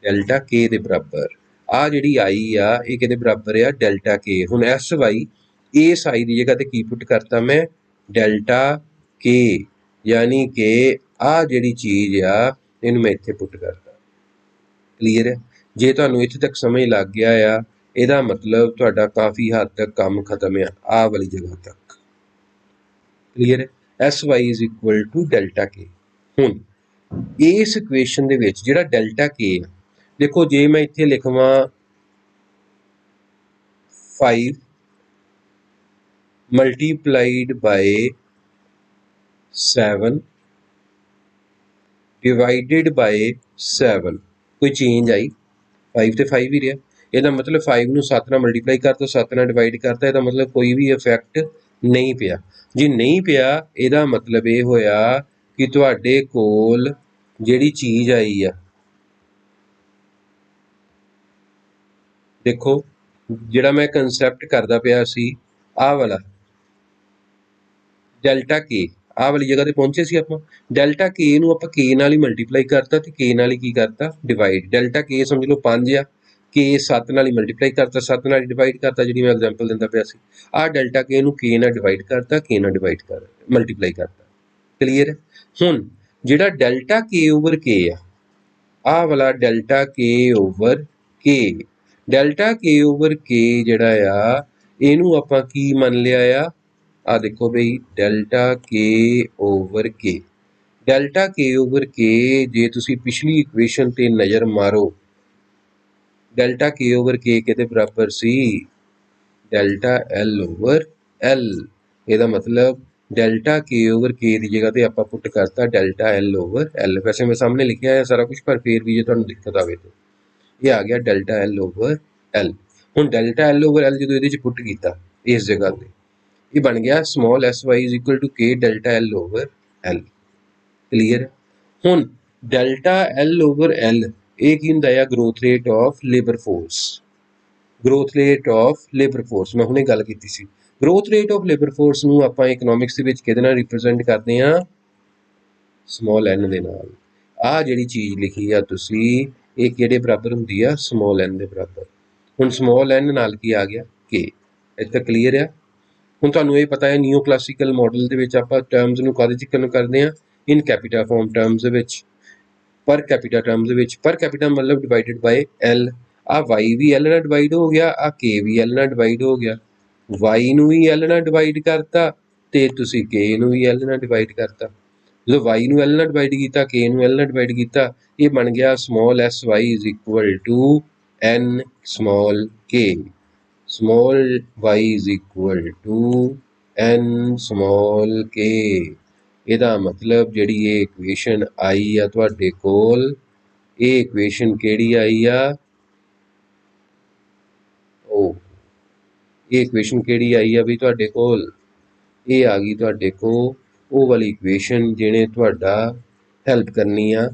ਡੈਲਟਾ ਕੇ ਦੇ ਬਰਾਬਰ। ਆ ਜਿਹੜੀ ਆਈ ਆ ਇਹ ਕਿਹਦੇ ਬਰਾਬਰ ਆ, ਡੈਲਟਾ ਕੇ। ਹੁਣ ਐਸ ਵਾਈ, ਇਸ ਆਈ ਦੀ ਜਗ੍ਹਾ ਤੇ ਕੀ ਪੁੱਟ ਕਰਤਾ ਮੈਂ, ਡੈਲਟਾ ਕੇ। ਯਾਨੀ ਕਿ ਆ ਜਿਹੜੀ ਚੀਜ਼ ਆ ਇਹਨੂੰ ਮੈਂ ਇੱਥੇ ਪੁੱਟ ਕਰਤਾ। ਕਲੀਅਰ ਹੈ। ਜੇ ਤੁਹਾਨੂੰ ਇੱਥੇ ਤੱਕ ਸਮਝ ਲੱਗ ਗਿਆ ਆ, ਇਹਦਾ ਮਤਲਬ ਤੁਹਾਡਾ ਕਾਫੀ ਹੱਦ ਤੱਕ ਕੰਮ ਖਤਮ ਆ ਆਹ ਵਾਲੀ ਜਗ੍ਹਾ ਤੱਕ। ਕਲੀਅਰ ਹੈ। S Y is equal to delta K. ਹੁਣ ਇਸ ਇਕੁਏਸ਼ਨ ਦੇ ਵਿੱਚ ਜਿਹੜਾ ਡੈਲਟਾ ਕੇ ਆ, ਦੇਖੋ ਜੇ ਮੈਂ ਇੱਥੇ ਲਿਖਵਾਂ 5 ਮਲਟੀਪਲਾਈਡ ਬਾਏ 7 ਡਿਵਾਈਡਡ ਬਾਏ 7, ਕੋਈ ਚੇਂਜ ਆਈ, 5 ਤੇ 5 ਹੀ ਰਿਹਾ। ਇਹਦਾ ਮਤਲਬ 5 ਨੂੰ 7 ਨਾਲ ਮਲਟੀਪਲਾਈ ਕਰਤਾ, 7 ਨਾਲ ਡਿਵਾਈਡ ਕਰਤਾ, ਇਹਦਾ ਮਤਲਬ ਕੋਈ ਵੀ ਇਫੈਕਟ ਨਹੀਂ ਪਿਆ। ਜੇ ਨਹੀਂ ਪਿਆ ਇਹਦਾ ਮਤਲਬ ਇਹ ਹੋਇਆ ਕਿ ਤੁਹਾਡੇ ਕੋਲ ਜਿਹੜੀ ਚੀਜ਼ ਆਈ ਆ, ਦੇਖੋ ਜਿਹੜਾ ਮੈਂ ਕੰਸੈਪਟ ਕਰਦਾ ਪਿਆ ਸੀ, ਆਹ ਵਾਲਾ ਡੈਲਟਾ ਕੇ, ਆਹ ਵਾਲੀ ਜਗ੍ਹਾ ਤੇ ਪਹੁੰਚੇ ਸੀ ਆਪਾਂ। ਡੈਲਟਾ ਕੇ ਨੂੰ ਆਪਾਂ ਕੇ ਨਾਲ ਹੀ ਮਲਟੀਪਲਾਈ ਕਰਤਾ ਤੇ ਕੇ ਨਾਲ ਹੀ ਕੀ ਕਰਤਾ, ਡਿਵਾਈਡ। ਡੈਲਟਾ ਕੇ ਸਮਝ ਲਓ 5 ਆ, ਕੇ 7 ਨਾਲ ਹੀ ਮਲਟੀਪਲਾਈ ਕਰਤਾ, 7 ਨਾਲ ਹੀ ਡਿਵਾਈਡ ਕਰਤਾ, ਜਿਹੜੀ ਮੈਂ ਐਗਜ਼ਾਮਪਲ ਦਿੰਦਾ ਪਿਆ ਸੀ। ਆਹ ਡੈਲਟਾ ਕੇ ਨੂੰ ਕੇ ਨਾਲ ਡਿਵਾਈਡ ਕਰਤਾ, ਕੇ ਨਾਲ ਮਲਟੀਪਲਾਈ ਕਰਤਾ। ਕਲੀਅਰ ਹੈ। ਹੁਣ ਜਿਹੜਾ ਡੈਲਟਾ ਕੇ ਓਵਰ ਕੇ ਆ, ਆਹ ਵਾਲਾ ਡੈਲਟਾ ਕੇ ਓਵਰ ਕੇ, ਡੈਲਟਾ ਕੇ ਓਵਰ ਕੇ ਜਿਹੜਾ ਆ ਇਹਨੂੰ ਆਪਾਂ ਕੀ ਮੰਨ ਲਿਆ ਆ, ਆ ਦੇਖੋ ਬਈ ਡੈਲਟਾ ਕੇ ਓਵਰ ਕੇ। ਡੈਲਟਾ ਕੇ ਓਵਰ ਕੇ ਜੇ ਤੁਸੀਂ ਪਿਛਲੀ ਇਕੁਏਸ਼ਨ ਤੇ ਨਜ਼ਰ ਮਾਰੋ, ਡੈਲਟਾ ਕੇ ਓਵਰ ਕੇ ਕਿਹਦੇ ਬਰਾਬਰ ਸੀ, ਡੈਲਟਾ ਐਲ ਓਵਰ ਐਲ। ਇਹਦਾ ਮਤਲਬ ਡੈਲਟਾ ਕੇ ਓਵਰ ਕੇ ਦੀ ਜਗ੍ਹਾ ਤੇ ਆਪਾਂ ਪੁੱਟ ਕਰਤਾ ਡੈਲਟਾ ਐਲ ਓਵਰ ਐਲ। ਵੈਸੇ ਮੈਂ ਸਾਹਮਣੇ ਲਿਖਿਆ ਹੈ ਸਾਰਾ ਕੁਝ, ਪਰ ਫੇਰ ਵੀ ਜੇ ਤੁਹਾਨੂੰ ਦਿੱਕਤ ਆਵੇ ਤਾਂ ਇਹ ਆ ਗਿਆ ਡੈਲਟਾ ਐਲ ਓਵਰ ਐਲ। ਹੁਣ ਡੈਲਟਾ ਐਲ ਓਵਰ ਐਲ ਜਦੋਂ ਇਹਦੇ 'ਚ ਪੁੱਟ ਕੀਤਾ ਇਸ ਜਗ੍ਹਾ ਤੇ, ਇਹ ਬਣ ਗਿਆ small S Y is equal to K delta L over L. Clear. ਹੁਣ ਡੈਲਟਾ ਐਲ ਓਵਰ ਐਲ ਇਹ ਕੀ ਹੁੰਦਾ ਆ, growth rate of labour force. Growth rate of labour force ਮੈਂ ਹੁਣੇ ਗੱਲ ਕੀਤੀ ਸੀ। Growth rate of labour force ਨੂੰ ਆਪਾਂ ਇਕਨੋਮਿਕਸ ਦੇ ਵਿੱਚ ਕਿਹਦੇ ਨਾਲ ਰਿਪਰੈਜ਼ੈਂਟ ਕਰਦੇ ਹਾਂ? ਸਮਾਲ n ਦੇ ਨਾਲ। ਆਹ ਜਿਹੜੀ ਚੀਜ਼ ਲਿਖੀ ਆ ਤੁਸੀਂ, ਇਹ ਕਿਹਦੇ ਬਰਾਬਰ ਹੁੰਦੀ ਆ? ਸਮਾਲ n ਦੇ ਬਰਾਬਰ। ਹੁਣ ਸਮਾਲ n ਨਾਲ ਕੀ ਆ ਗਿਆ? k। ਇੱਥੇ ਤੱਕ ਕਲੀਅਰ ਆ? ਹੁਣ ਤੁਹਾਨੂੰ ਇਹ ਪਤਾ ਹੈ ਨਿਓ ਕਲਾਸੀਕਲ ਮਾਡਲ ਦੇ ਵਿੱਚ ਆਪਾਂ ਟਰਮਸ ਨੂੰ ਕਾਹਦੇ 'ਚ ਕਰਦੇ ਹਾਂ? ਇਨ ਕੈਪੀਟਾ ਫਾਰਮ ਟਰਮਸ ਦੇ ਵਿੱਚ, ਪਰ ਕੈਪੀਟਾ ਟਰਮਸ ਦੇ ਵਿੱਚ। ਪਰ ਕੈਪੀਟਾ ਮਤਲਬ ਡਿਵਾਈਡਡ ਬਾਏ l। ਆ y ਵੀ l ਨਾਲ ਡਿਵਾਈਡ ਹੋ ਗਿਆ, ਆ k ਵੀ l ਨਾਲ ਡਿਵਾਈਡ ਹੋ ਗਿਆ। y ਨੂੰ ਵੀ l ਨਾਲ ਡਿਵਾਈਡ ਕਰਤਾ ਤੇ ਤੁਸੀਂ k ਨੂੰ ਵੀ l ਨਾਲ ਡਿਵਾਈਡ ਕਰਤਾ। ਜਦੋਂ y ਨੂੰ l ਨਾਲ ਡਿਵਾਈਡ ਕੀਤਾ, k ਨੂੰ l ਨਾਲ ਡਿਵਾਈਡ ਕੀਤਾ, ਇਹ ਬਣ ਗਿਆ small sy is equal to n small k। small y is equal to n small k। ਇਹਦਾ ਮਤਲਬ ਜਿਹੜੀ ਇਹ ਇਕੁਏਸ਼ਨ ਆਈ ਆ ਤੁਹਾਡੇ ਕੋਲ, ਇਹ ਇਕੁਏਸ਼ਨ ਕਿਹੜੀ ਆਈ ਆ? ਇਹ ਇਕੁਏਸ਼ਨ ਕਿਹੜੀ ਆਈ ਆ ਵੀ ਤੁਹਾਡੇ ਕੋਲ? ਇਹ ਆ ਗਈ ਤੁਹਾਡੇ ਕੋਲ ਉਹ ਵਾਲੀ ਇਕੁਏਸ਼ਨ ਜਿਹਨੇ ਤੁਹਾਡਾ ਹੈਲਪ ਕਰਨੀ ਆ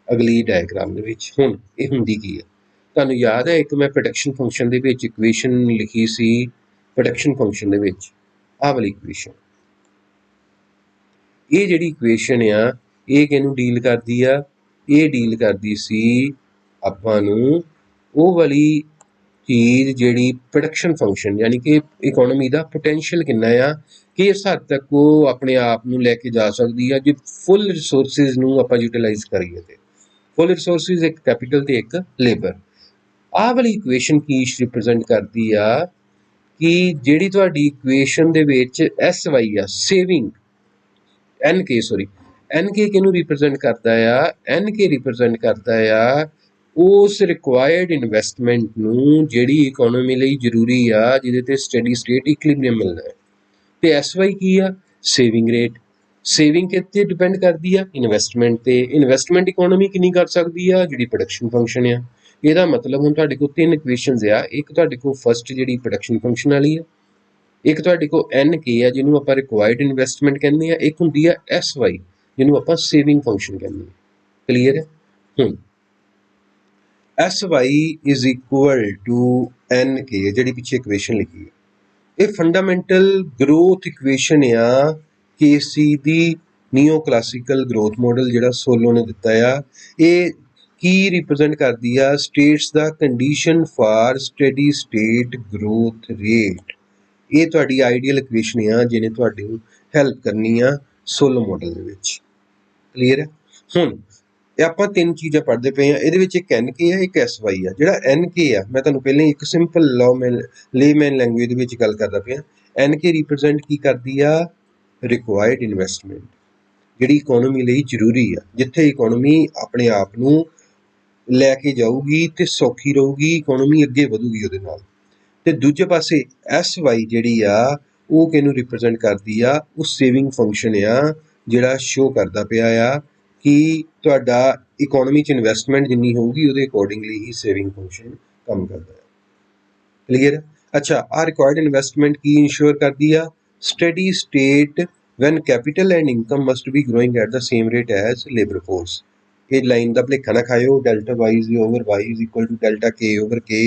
ਅਗਲੀ ਡਾਇਗਰਾਮ ਦੇ ਵਿੱਚ। ਹੁਣ ਇਹ ਹੁੰਦੀ ਕੀ ਆ? ਤੁਹਾਨੂੰ ਯਾਦ ਹੈ ਇੱਕ ਮੈਂ ਪ੍ਰੋਡਕਸ਼ਨ ਫੰਕਸ਼ਨ ਦੇ ਵਿੱਚ ਇਕੁਏਸ਼ਨ ਲਿਖੀ ਸੀ, ਪ੍ਰੋਡਕਸ਼ਨ ਫੰਕਸ਼ਨ ਦੇ ਵਿੱਚ ਆਹ ਵਾਲੀ ਇਕੁਏਸ਼ਨ। ਇਹ ਜਿਹੜੀ ਇਕੁਏਸ਼ਨ ਆ ਇਹ ਕਿਹਨੂੰ ਡੀਲ ਕਰਦੀ ਆ? ਇਹ ਡੀਲ ਕਰਦੀ ਸੀ ਆਪਾਂ ਨੂੰ ਉਹ ਵਾਲੀ ਚੀਜ਼ ਜਿਹੜੀ ਪ੍ਰੋਡਕਸ਼ਨ ਫੰਕਸ਼ਨ, ਯਾਨੀ ਕਿ ਇਕੋਨਮੀ ਦਾ ਪੋਟੈਂਸ਼ੀਅਲ ਕਿੰਨਾ ਆ, ਕਿ ਇਸ ਹੱਦ ਤੱਕ ਉਹ ਆਪਣੇ ਆਪ ਨੂੰ ਲੈ ਕੇ ਜਾ ਸਕਦੀ ਆ ਜੇ ਫੁੱਲ ਰਿਸੋਰਸਿਸ ਨੂੰ ਆਪਾਂ ਯੂਟਿਲਾਈਜ਼ ਕਰੀਏ। ਤੇ ਫੁੱਲ ਰਿਸੋਰਸਿਸ ਇੱਕ ਕੈਪੀਟਲ ਤੇ ਇੱਕ ਲੇਬਰ। ਆਹ ਵਾਲੀ ਇਕੁਏਸ਼ਨ ਕੀ ਰਿਪਰੈਜ਼ੈਂਟ ਕਰਦੀ ਆ ਕਿ ਜਿਹੜੀ ਤੁਹਾਡੀ ਇਕੁਏਸ਼ਨ ਦੇ ਵਿੱਚ sy ਆ, ਸੇਵਿੰਗ nk ਕਿਹਨੂੰ ਰਿਪਰੈਜ਼ੈਂਟ ਕਰਦਾ ਆ? nk ਰਿਪਰੈਜ਼ੈਂਟ ਕਰਦਾ ਆ ਉਸ ਰਿਕੁਆਇਰਡ ਇਨਵੈਸਟਮੈਂਟ ਨੂੰ ਜਿਹੜੀ ਇਕੋਨਮੀ ਲਈ ਜ਼ਰੂਰੀ ਆ, ਜਿਹਦੇ ਤੇ ਸਟੱਡੀ ਸਟੇਟ ਇਕੁਇਲਿਬਰੀਅਮ ਮਿਲਦਾ ਹੈ। ਤੇ sy ਕੀ ਆ? Saving rate. ਸੇਵਿੰਗ ਕਿਤੇ ਡਿਪੈਂਡ ਕਰਦੀ ਆ? ਇਨਵੈਸਟਮੈਂਟ ਤੇ। ਇਨਵੈਸਟਮੈਂਟ ਇਕੋਨਮੀ ਕਿੰਨੀ ਕਰ ਸਕਦੀ ਆ? ਜਿਹੜੀ ਪ੍ਰੋਡਕਸ਼ਨ ਫੰਕਸ਼ਨ ਆ। ਇਹਦਾ ਮਤਲਬ ਹੁਣ ਤੁਹਾਡੇ ਕੋਲ ਤਿੰਨ ਇਕੁਏਸ਼ਨਸ ਆ। ਇੱਕ ਤੁਹਾਡੇ ਕੋਲ ਫਸਟ ਜਿਹੜੀ ਪ੍ਰੋਡਕਸ਼ਨ ਫੰਕਸ਼ਨ ਵਾਲੀ ਆ, ਇੱਕ ਤੁਹਾਡੇ ਕੋਲ nk ਆ ਜਿਹਨੂੰ ਆਪਾਂ ਰਿਕੁਆਇਰਡ ਇਨਵੈਸਟਮੈਂਟ ਕਹਿੰਦੇ ਆ, ਇੱਕ ਹੁੰਦੀ ਆ sy ਜਿਹਨੂੰ ਆਪਾਂ ਸੇਵਿੰਗ ਫੰਕਸ਼ਨ ਕਹਿੰਦੇ ਆ। ਕਲੀਅਰ ਹੈ? ਹੁਣ sy is equal to nk ਜਿਹੜੀ ਪਿੱਛੇ ਇਕੁਏਸ਼ਨ ਲਿਖੀ ਹੈ, ਇਹ ਫੰਡਾਮੈਂਟਲ ਗਰੋਥ ਇਕੁਏਸ਼ਨ ਆ ਕੇਸੀ ਦੀ ਨਿਓ ਕਲਾਸੀਕਲ ਗਰੋਥ ਮਾਡਲ ਜਿਹੜਾ ਸੋਲੋ ਨੇ ਦਿੱਤਾ ਆ। ਇਹ ਕੀ ਰਿਪਰੈਜ਼ੈਂਟ ਕਰਦੀ ਆ? ਸਟੇਟਸ ਦਾ condition for steady state growth rate. ਇਹ ਤੁਹਾਡੀ ਆਈਡੀਅਲ ਇਕੁਏਸ਼ਨ ਆ ਜਿਹਨੇ ਤੁਹਾਡੀ ਹੈਲਪ ਕਰਨੀ ਆ ਸੋਲੋ ਮਾਡਲ ਦੇ ਵਿੱਚ। ਕਲੀਅਰ ਹੈ? ਹੁਣ ਇਹ ਆਪਾਂ ਤਿੰਨ ਚੀਜ਼ਾਂ ਪੜ੍ਹਦੇ ਪਏ ਆ, ਇਹਦੇ ਵਿੱਚ ਇੱਕ nk ਆ, ਇੱਕ sy ਆ। ਜਿਹੜਾ nk ਆ ਮੈਂ ਤੁਹਾਨੂੰ ਪਹਿਲਾਂ ਹੀ ਇੱਕ ਸਿੰਪਲ ਲੇਮੈਨ ਲੈਂਗੁਏਜ ਦੇ ਵਿੱਚ ਗੱਲ ਕਰਦਾ ਪਿਆ। nk ਰਿਪਰੈਜ਼ੈਂਟ ਕੀ ਕਰਦੀ ਆ? ਰਿਕੁਆਇਰਡ ਇਨਵੈਸਟਮੈਂਟ, ਜਿਹੜੀ ਇਕੋਨਮੀ ਲਈ ਜ਼ਰੂਰੀ ਆ, ਜਿੱਥੇ ਇਕੋਨਮੀ ਆਪਣੇ ਆਪ ਨੂੰ ਲੈ ਕੇ ਜਾਊਗੀ ਤੇ ਸੌਖੀ ਰਹੂਗੀ, ਇਕੋਨਮੀ ਅੱਗੇ ਵਧੂਗੀ ਉਹਦੇ ਨਾਲ। ਤੇ ਦੂਜੇ ਪਾਸੇ sy ਜਿਹੜੀ ਆ ਉਹ ਕਿਹਨੂੰ ਰਿਪਰੈਜ਼ੈਂਟ ਕਰਦੀ ਆ? ਉਹ ਸੇਵਿੰਗ ਫੰਕਸ਼ਨ ਆ ਜਿਹੜਾ ਸ਼ੋ ਕਰਦਾ ਪਿਆ ਆ ਕਿ ਤੁਹਾਡਾ ਇਕੋਨਮੀ 'ਚ ਇਨਵੈਸਟਮੈਂਟ ਜਿੰਨੀ ਹੋਊਗੀ ਉਹਦੇ ਅਕੋਰਡਿੰਗਲੀ ਹੀ ਸੇਵਿੰਗ ਫੰਕਸ਼ਨ ਕੰਮ ਕਰਦਾ ਹੈ। ਕਲੀਅਰ? ਅੱਛਾ, ਆਹ ਰਿਕੁਆਇਰਡ ਇਨਵੈਸਟਮੈਂਟ ਕੀ ਇਨਸ਼ੋਰ ਕਰਦੀ ਆ? Steady state when capital and income must be growing at the same rate as labour force. ਇਹ ਲਾਈਨ ਦਾ ਭੁਲੇਖਾ ਨਾ ਖਾਇਓ, delta y over y is equal to delta k over k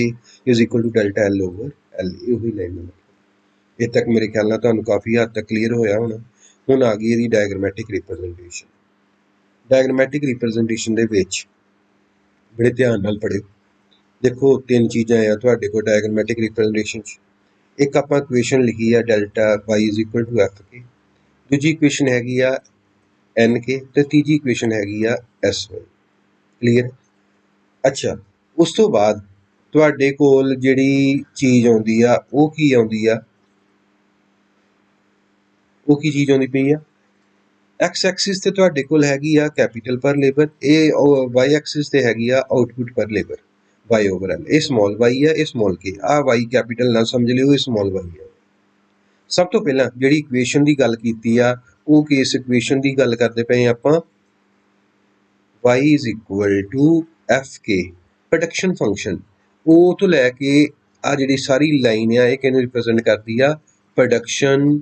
is equal to delta l over l। ਉਹੀ line ਦਾ ਮਤਲਬ। ਇਹ ਤੱਕ ਮੇਰੇ ਖਿਆਲ ਨਾਲ ਤੁਹਾਨੂੰ ਕਾਫੀ ਹੱਦ ਤੱਕ ਕਲੀਅਰ ਹੋਇਆ ਹੋਣਾ। ਹੁਣ ਆ ਗਈ ਇਹਦੀ ਡਾਇਗਰਾਮੈਟਿਕ ਰਿਪਰੈਜ਼ੈਂਟੇਸ਼ਨ। ਡਾਇਗਰਾਮੈਟਿਕ ਰਿਪਰੈਜ਼ੈਂਟੇਸ਼ਨ ਦੇ ਵਿੱਚ ਬੜੇ ਧਿਆਨ ਨਾਲ ਪੜ੍ਹਿਓ। ਦੇਖੋ ਤਿੰਨ ਚੀਜ਼ਾਂ ਆ ਤੁਹਾਡੇ ਕੋਲ ਡਾਇਗਰਾਮੈਟਿਕ ਰਿਪਰੈਜ਼ੈਂਟੇਸ਼ਨ 'ਚ। ਇੱਕ ਆਪਾਂ ਇਕੁਏਸ਼ਨ ਲਿਖੀ ਆ delta y is equal to fk, ਦੂਜੀ ਇਕੁਏਸ਼ਨ ਹੈਗੀ ਆ nk ਤੇ ਤੀਜੀ ਇਕੁਏਸ਼ਨ ਹੈਗੀ ਆ sy। ਕਲੀਅਰ? ਅੱਛਾ, ਉਸ ਤੋਂ ਬਾਅਦ ਤੁਹਾਡੇ ਕੋਲ ਜਿਹੜੀ ਚੀਜ਼ ਆਉਂਦੀ ਆ ਉਹ ਕੀ ਆਉਂਦੀ ਆ? ਉਹ ਕੀ ਚੀਜ਼ ਆਉਂਦੀ ਪਈ ਆ? x ਐਕਸਿਸ ਤੇ ਤੁਹਾਡੇ ਕੋਲ ਹੈਗੀ ਆ ਕੈਪੀਟਲ ਪਰ ਲੇਬਰ, ਇਹ y ਐਕਸਿਸ ਤੇ ਹੈਗੀ ਆ output per labour y over l। ਇਹ ਸਮਾਲ y ਆ, ਇਹ ਸਮਾਲ k ਆ। y ਕੈਪੀਟਲ ਨਾ ਸਮਝ ਲਿਓ, ਇਹ ਸਮਾਲ y ਆ। ਸਭ ਤੋਂ ਪਹਿਲਾਂ ਜਿਹੜੀ ਇਕੁਏਸ਼ਨ ਦੀ ਗੱਲ ਕੀਤੀ ਆ ਉਹ ਕਿਸ ਇਕੁਏਸ਼ਨ ਦੀ ਗੱਲ ਕਰਦੇ ਪਏ ਆਪਾਂ? y is equal to fk production function. ਉਹ ਤੋਂ ਲੈ ਕੇ ਆ ਜਿਹੜੀ ਸਾਰੀ ਲਾਈਨ ਆ ਇਹ ਕਿਹਨੂੰ ਰਿਪਰੈਜ਼ੈਂਟ ਕਰਦੀ ਆ? Production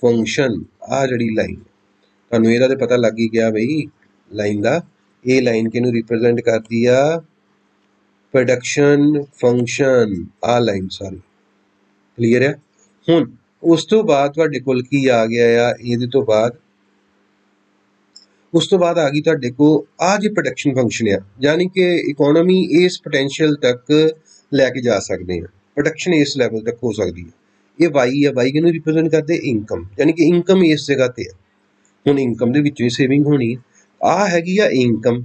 function. ਆ ਜਿਹੜੀ ਲਾਈਨ ਤੁਹਾਨੂੰ ਇਹਦਾ ਤੇ ਪਤਾ ਲੱਗ ਹੀ ਗਿਆ ਬਈ ਲਾਈਨ ਦਾ, ਇਹ ਲਾਈਨ ਕਿਹਨੂੰ ਰਿਪਰੈਜ਼ੈਂਟ ਕਰਦੀ ਆ? Production function. ਆ ਲਾਈਨ ਸਾਰੀ ਕਲੀਅਰ ਹੈ? ਹੁਣ ਉਸ ਤੋਂ ਬਾਅਦ ਤੁਹਾਡੇ ਕੋਲ ਕੀ ਆ ਗਿਆ ਆ, ਇਹਦੇ ਤੋਂ ਬਾਅਦ ਉਸ ਤੋਂ ਬਾਅਦ ਆ ਗਈ ਤੁਹਾਡੇ ਕੋਲ ਆ ਜੇ ਪ੍ਰੋਡਕਸ਼ਨ ਫੰਕਸ਼ਨ ਆ, ਯਾਨੀ ਕਿ ਇਕੋਨਮੀ ਇਸ ਪੋਟੈਂਸ਼ੀਅਲ ਤੱਕ ਲੈ ਕੇ ਜਾ ਸਕਦੇ ਆ, ਪ੍ਰੋਡਕਸ਼ਨ ਇਸ ਲੈਵਲ ਤੱਕ ਹੋ ਸਕਦੀ ਹੈ। ਇਹ ਵਾਈ ਆ, ਵਾਈ ਕਿਹਨੂੰ ਰਿਪਰੈਜ਼ੈਂਟ ਕਰਦੇ, ਇਨਕਮ, ਯਾਨੀ ਕਿ ਇਨਕਮ ਇਸ ਜਗ੍ਹਾ ਤੇ ਆ। ਹੁਣ ਇਨਕਮ ਦੇ ਵਿੱਚੋਂ ਹੀ ਸੇਵਿੰਗ ਹੋਣੀ ਆ ਹੈਗੀ ਆ ਇਨਕਮ,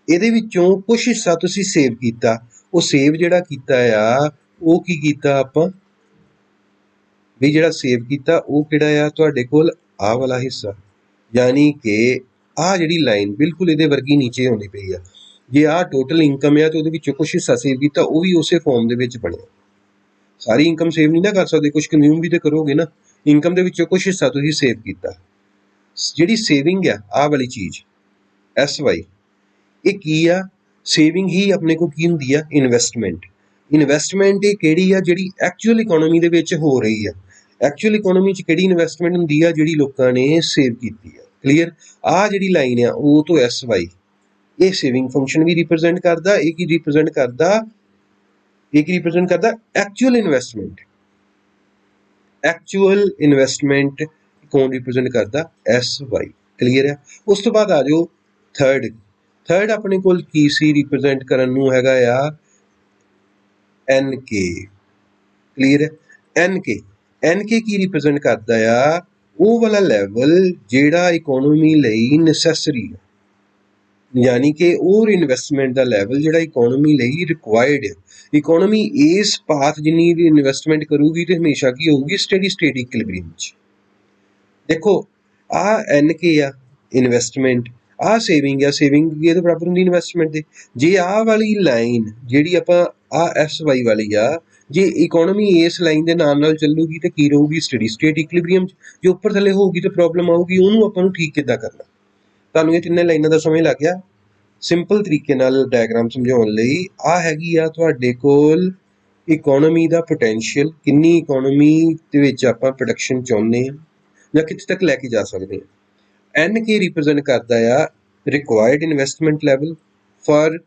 ਇਹਦੇ ਵਿੱਚੋਂ ਕੁਛ ਹਿੱਸਾ ਤੁਸੀਂ ਸੇਵ ਕੀਤਾ, ਉਹ ਸੇਵ ਜਿਹੜਾ ਕੀਤਾ ਆ ਉਹ ਕੀ ਕੀਤਾ ਆਪਾਂ ਵੀ, ਜਿਹੜਾ ਸੇਵ ਕੀਤਾ ਉਹ ਕਿਹੜਾ ਆ ਤੁਹਾਡੇ ਕੋਲ ਆਹ ਵਾਲਾ ਹਿੱਸਾ, ਯਾਨੀ ਕਿ ਆਹ ਜਿਹੜੀ ਲਾਈਨ ਬਿਲਕੁਲ ਇਹਦੇ ਵਰਗੀ ਨੀਚੇ ਹੋਣੀ ਪਈ ਆ। ਜੇ ਆਹ ਟੋਟਲ ਇਨਕਮ ਆ ਤੇ ਉਹਦੇ ਵਿੱਚੋਂ ਕੁਛ ਹਿੱਸਾ ਸੇਵ ਕੀਤਾ, ਉਹ ਵੀ ਉਸੇ ਫਾਰਮ ਦੇ ਵਿੱਚ ਬਣਿਆ। ਸਾਰੀ ਇਨਕਮ ਸੇਵ ਨਹੀਂ ਨਾ ਕਰ ਸਕਦੇ, ਕੁਛ ਕੰਜ਼ਿਊਮ ਵੀ ਤੇ ਕਰੋਗੇ ਨਾ। ਇਨਕਮ ਦੇ ਵਿੱਚੋਂ ਕੁਛ ਹਿੱਸਾ ਤੁਸੀਂ ਸੇਵ ਕੀਤਾ, ਜਿਹੜੀ ਸੇਵਿੰਗ ਆ ਆਹ ਵਾਲੀ ਚੀਜ਼ SY, ਇਹ ਕੀ ਆ, ਸੇਵਿੰਗ ਹੀ ਆਪਣੇ ਕੋਲ ਕੀ ਹੁੰਦੀ ਆ, ਇਨਵੈਸਟਮੈਂਟ। ਇਨਵੈਸਟਮੈਂਟ ਇਹ ਕਿਹੜੀ ਆ, ਜਿਹੜੀ ਐਕਚੁਅਲ ਇਕੋਨਮੀ ਦੇ ਵਿੱਚ ਹੋ ਰਹੀ ਆ। ਐਕਚੁਅਲ ਇਕੋਨਮੀ 'ਚ ਕਿਹੜੀ ਇਨਵੈਸਟਮੈਂਟ ਹੁੰਦੀ ਆ, ਜਿਹੜੀ ਲੋਕਾਂ ਨੇ ਸੇਵ ਕੀਤੀ ਆ। ਕਲੀਅਰ, ਆਹ ਜਿਹੜੀ ਲਾਈਨ ਆ ਉਹ ਤੋਂ SY, ਇਹ ਸੇਵਿੰਗ ਫੰਕਸ਼ਨ ਵੀ ਰਿਪਰੈਜ਼ੈਂਟ ਕਰਦਾ, ਇਹ ਕੀ ਰਿਪਰੈਜ਼ੈਂਟ ਕਰਦਾ, ਇਹ ਕੀ ਰਿਪਰੈਜ਼ੈਂਟ ਕਰਦਾ, ਐਕਚੁਅਲ ਇਨਵੈਸਟਮੈਂਟ। ਐਕਚੁਅਲ ਇਨਵੈਸਟਮੈਂਟ ਕੌਣ ਰਿਪਰੈਜ਼ੈਂਟ ਕਰਦਾ, SY। ਕਲੀਅਰ ਆ। ਉਸ ਤੋਂ ਬਾਅਦ ਆ ਜਾਓ ਥਰਡ ਆਪਣੇ ਕੋਲ ਕੀ ਸੀ ਰਿਪਰੈਜ਼ੈਂਟ ਕਰਨ ਨੂੰ, ਹੈਗਾ ਆ NK। ਕਲੀਅਰ ਹੈ, NK ਕੀ ਰਿਪਰੈਜ਼ੈਂਟ ਕਰਦਾ ਆ, ਉਹ ਵਾਲਾ ਲੈਵਲ ਜਿਹੜਾ ਇਕੋਨਮੀ ਲਈ ਨੈਸੈਸਰੀ ਹੈ, ਯਾਨੀ ਕਿ ਉਹ ਇਨਵੈਸਟਮੈਂਟ ਦਾ ਲੈਵਲ ਜਿਹੜਾ ਇਕੋਨਮੀ ਲਈ ਰਿਕੁਆਇਰਡ ਹੈ। ਇਕੋਨਮੀ ਇਸ ਪਾਥ ਜਿੰਨੀ ਵੀ ਇਨਵੈਸਟਮੈਂਟ ਕਰੂਗੀ ਤੇ ਹਮੇਸ਼ਾ ਕੀ ਹੋਊਗੀ, ਸਟੇਡੀ ਸਟੇਟ ਇਕੁਇਲਿਬਰੀਅਮ 'ਚ। ਦੇਖੋ ਆਹ NK ਆ ਇਨਵੈਸਟਮੈਂਟ, ਆਹ ਸੇਵਿੰਗ ਆ, ਸੇਵਿੰਗ ਇਹਦੇ ਬਰਾਬਰ ਹੁੰਦੀ ਇਨਵੈਸਟਮੈਂਟ ਦੇ। ਜੇ ਆਹ ਵਾਲੀ ਲਾਈਨ ਜਿਹੜੀ ਆਪਾਂ ਆਹ SY ਵਾਲੀ ਆ, ਜੇ ਇਕੋਨਮੀ ਇਸ ਲਾਈਨ ਦੇ ਨਾਲ ਚੱਲੂਗੀ ਤੇ ਕੀ ਰਹੂਗੀ, ਸਟੇਡੀ ਸਟੇਟ ਇਕੁਇਲਿਬਰੀਅਮ 'ਚ। ਜੇ ਉੱਪਰ ਥੱਲੇ ਹੋਊਗੀ ਤੇ ਪ੍ਰੋਬਲਮ ਆਊਗੀ, ਉਹਨੂੰ ਆਪਾਂ ਨੂੰ ਠੀਕ ਕਿੱਦਾਂ ਕਰਨਾ। ਤੁਹਾਨੂੰ ਇਹ ਤਿੰਨੇ ਲਾਈਨਾਂ ਦਾ ਸਮਝ ਲੱਗ ਗਿਆ। ਸਿੰਪਲ ਤਰੀਕੇ ਨਾਲ ਡਾਇਗਰਾਮ ਸਮਝਾਉਣ ਲਈ, ਆਹ ਹੈਗੀ ਆ ਤੁਹਾਡੇ ਕੋਲ ਇਕੋਨਮੀ ਦਾ ਪੋਟੈਂਸ਼ੀਅਲ, ਕਿੰਨੀ ਇਕੋਨਮੀ ਦੇ ਵਿੱਚ ਆਪਾਂ ਪ੍ਰੋਡਕਸ਼ਨ ਚਾਹੁੰਦੇ ਹਾਂ ਜਾਂ ਕਿੱਥੇ ਤੱਕ ਲੈ ਕੇ ਜਾ ਸਕਦੇ ਹਾਂ। NK ਰਿਪਰੈਜ਼ੈਂਟ ਕਰਦਾ ਆ required investment level for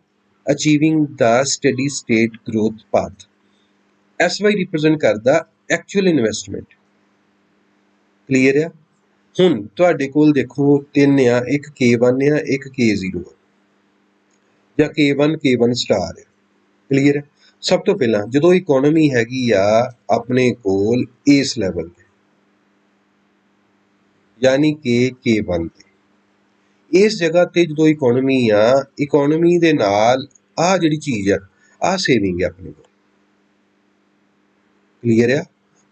achieving the steady state growth path. SY represent ਕਰਦਾ ਐਕਚੁਅਲ ਇਨਵੈਸਟਮੈਂਟ। ਕਲੀਅਰ ਆ। ਹੁਣ ਤੁਹਾਡੇ ਕੋਲ ਦੇਖੋ ਤਿੰਨ ਆ, ਇੱਕ K1 ਆ, ਇੱਕ K0 ਆ, ਜਾਂ K1 ਸਟਾਰ ਆ। ਕਲੀਅਰ ਹੈ। ਸਭ ਤੋਂ ਪਹਿਲਾਂ ਜਦੋਂ ਇਕੋਨਮੀ ਹੈਗੀ ਆ ਆਪਣੇ ਕੋਲ ਇਸ ਲੈਵਲ ਤੇ, ਯਾਨੀ ਕਿ K1 ਤੇ, ਇਸ ਜਗ੍ਹਾ ਤੇ ਜਦੋਂ ਇਕੋਨਮੀ ਆ, ਇਕੋਨਮੀ ਦੇ ਨਾਲ ਆਹ ਜਿਹੜੀ ਚੀਜ਼ ਆ, ਆਹ ਸੇਵਿੰਗ ਆ ਆਪਣੇ ਕੋਲ। ਕਲੀਅਰ ਆ।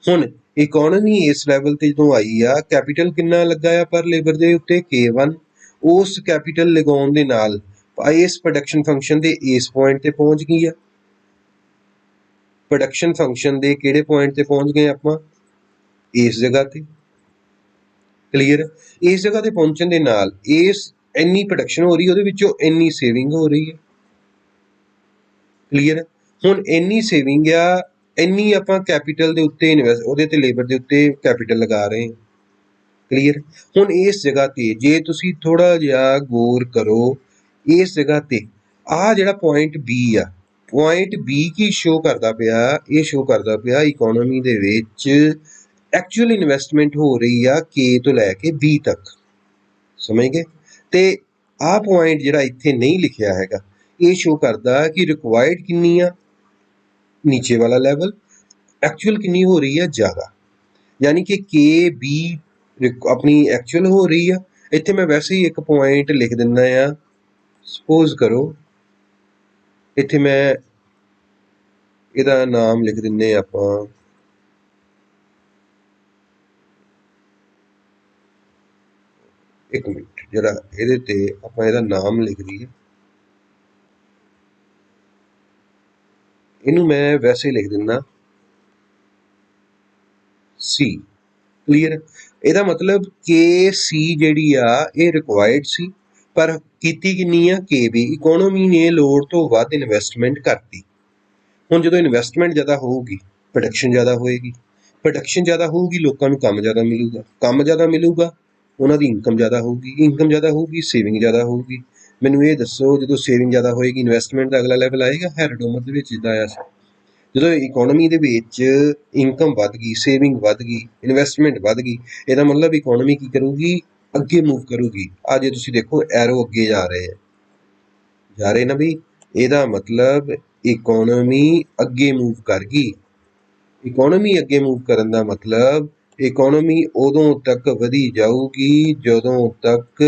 ਹੁਣ ਇਕੋਨਮੀ ਇਸ ਲੈਵਲ ਤੇ ਜਦੋਂ ਆਈ ਆ, ਕੈਪੀਟਲ ਕਿੰਨਾ ਲੱਗਾ ਆ ਪਰ ਲੇਬਰ ਦੇ ਉੱਤੇ, K1। ਉਸ ਕੈਪੀਟਲ ਲਗਾਉਣ ਦੇ ਨਾਲ ਇਸ ਪ੍ਰੋਡਕਸ਼ਨ ਫੰਕਸ਼ਨ ਦੇ ਇਸ ਪੁਆਇੰਟ ਤੇ ਪਹੁੰਚ ਗਈ ਆ। ਪ੍ਰੋਡਕਸ਼ਨ ਫੰਕਸ਼ਨ ਦੇ ਕਿਹੜੇ ਪੁਆਇੰਟ ਤੇ ਪਹੁੰਚ ਗਏ ਆਪਾਂ, ਇਸ ਜਗ੍ਹਾ ਤੇ। ਕਲੀਅਰ। ਇਸ ਜਗ੍ਹਾ ਤੇ ਪਹੁੰਚਣ ਦੇ ਨਾਲ ਇਸ ਇੰਨੀ ਪ੍ਰੋਡਕਸ਼ਨ ਹੋ ਰਹੀ, ਉਹਦੇ ਵਿੱਚੋਂ ਇੰਨੀ ਸੇਵਿੰਗ ਹੋ ਰਹੀ ਹੈ। ਕਲੀਅਰ। ਹੁਣ ਇੰਨੀ ਸੇਵਿੰਗ ਆ, ਇੰਨੀ ਆਪਾਂ ਕੈਪੀਟਲ ਦੇ ਉੱਤੇ ਉਹਦੇ ਤੇ ਲੇਬਰ ਦੇ ਉੱਤੇ ਕੈਪੀਟਲ ਲਗਾ ਰਹੇ ਹਾਂ। ਕਲੀਅਰ। ਹੁਣ ਇਸ ਜਗ੍ਹਾ ਤੇ ਜੇ ਤੁਸੀਂ ਥੋੜਾ ਜਿਹਾ ਗੌਰ ਕਰੋ, ਇਸ ਜਗ੍ਹਾ ਤੇ ਆਹ ਜਿਹੜਾ ਪੁਆਇੰਟ B ਆ, ਪੁਆਇੰਟ B ਕੀ ਸ਼ੋ ਕਰਦਾ ਪਿਆ, ਇਹ ਸ਼ੋ ਕਰਦਾ ਪਿਆ ਇਕੋਨਮੀ ਦੇ ਵਿੱਚ ਐਕਚੁਅਲ ਇਨਵੈਸਟਮੈਂਟ ਹੋ ਰਹੀ ਆ K ਤੋਂ ਲੈ ਕੇ B ਤੱਕ। ਸਮਝ ਗਏ। ਤੇ ਆਹ ਪੁਆਇੰਟ ਜਿਹੜਾ ਇੱਥੇ ਨਹੀਂ ਲਿਖਿਆ ਹੈਗਾ, ਇਹ ਸ਼ੋ ਕਰਦਾ ਕਿ ਰਿਕੁਆਇਰਡ ਕਿੰਨੀ ਆ, ਨੀਚੇ ਵਾਲਾ ਲੈਵਲ, ਐਕਚੁਅਲ ਕਿੰਨੀ ਹੋ ਰਹੀ ਆ, ਜ਼ਿਆਦਾ। ਯਾਨੀ ਕਿ KB ਆਪਣੀ ਐਕਚੁਅਲ ਹੋ ਰਹੀ ਆ। ਇੱਥੇ ਮੈਂ ਵੈਸੇ ਹੀ ਇੱਕ ਪੁਆਇੰਟ ਲਿਖ ਦਿੰਦਾ ਆ, ਸਪੋਜ਼ ਕਰੋ ਇੱਥੇ ਮੈਂ ਇਹਦਾ ਨਾਮ ਲਿਖ ਦਿੰਦੇ ਆਪਾਂ ਇੱਕ ਮਿੰਟ, ਜਿਹੜਾ ਇਹਦੇ ਤੇ ਆਪਾਂ ਇਹਦਾ ਨਾਮ ਲਿਖ ਦਈਏ, ਇਹਨੂੰ ਮੈਂ ਵੈਸੇ ਲਿਖ ਦਿੰਦਾ C। ਕਲੀਅਰ। ਇਹਦਾ ਮਤਲਬ KC ਜਿਹੜੀ ਆ ਇਹ ਰਿਕੁਆਇਰਡ ਸੀ, ਪਰ ਕੀਤੀ ਕਿੰਨੀ ਆ, KB। ਇਕੋਨਮੀ ਨੇ ਲੋੜ ਤੋਂ ਵੱਧ ਇਨਵੈਸਟਮੈਂਟ ਕਰਤੀ। ਹੁਣ ਜਦੋਂ ਇਨਵੈਸਟਮੈਂਟ ਜ਼ਿਆਦਾ ਹੋਊਗੀ, ਪ੍ਰੋਡਕਸ਼ਨ ਜ਼ਿਆਦਾ ਹੋਏਗੀ, ਪ੍ਰੋਡਕਸ਼ਨ ਜ਼ਿਆਦਾ ਹੋਊਗੀ, ਲੋਕਾਂ ਨੂੰ ਕੰਮ ਜ਼ਿਆਦਾ ਮਿਲੂਗਾ, ਕੰਮ ਜ਼ਿਆਦਾ ਮਿਲੂਗਾ, ਉਹਨਾਂ ਦੀ ਇਨਕਮ ਜ਼ਿਆਦਾ ਹੋਊਗੀ, ਇਨਕਮ ਜ਼ਿਆਦਾ ਹੋਊਗੀ, ਸੇਵਿੰਗ ਜ਼ਿਆਦਾ ਹੋਊਗੀ। ਮੈਨੂੰ ਇਹ ਦੱਸੋ, ਜਦੋਂ ਸੇਵਿੰਗ ਜ਼ਿਆਦਾ ਹੋਏਗੀ, ਇਨਵੈਸਟਮੈਂਟ ਦਾ ਅਗਲਾ ਲੈਵਲ ਆਏਗਾ, ਹੈਰਡੋਮਰ ਦੇ ਵਿੱਚ ਜਿੱਦਾਂ ਆਇਆ ਸੀ। ਜਦੋਂ ਇਕੋਨਮੀ ਦੇ ਵਿੱਚ ਇਨਕਮ ਵੱਧ ਗਈ, ਸੇਵਿੰਗ ਵੱਧ ਗਈ, ਇਨਵੈਸਟਮੈਂਟ ਵੱਧ ਗਈ, ਇਹਦਾ ਮਤਲਬ ਇਕੋਨਮੀ ਕੀ ਕਰੂਗੀ, ਅੱਗੇ ਮੂਵ ਕਰੂਗੀ। ਆ ਜੇ ਤੁਸੀਂ ਦੇਖੋ ਐਰੋ ਅੱਗੇ ਜਾ ਰਹੇ ਨਾ ਵੀ, ਇਹਦਾ ਮਤਲਬ ਇਕੋਨਮੀ ਅੱਗੇ ਮੂਵ ਕਰ ਗਈ। ਇਕੋਨਮੀ ਅੱਗੇ ਮੂਵ ਕਰਨ ਦਾ ਮਤਲਬ ਇਕੋਨਮੀ ਉਦੋਂ ਤੱਕ ਵਧੀ ਜਾਊਗੀ ਜਦੋਂ ਤੱਕ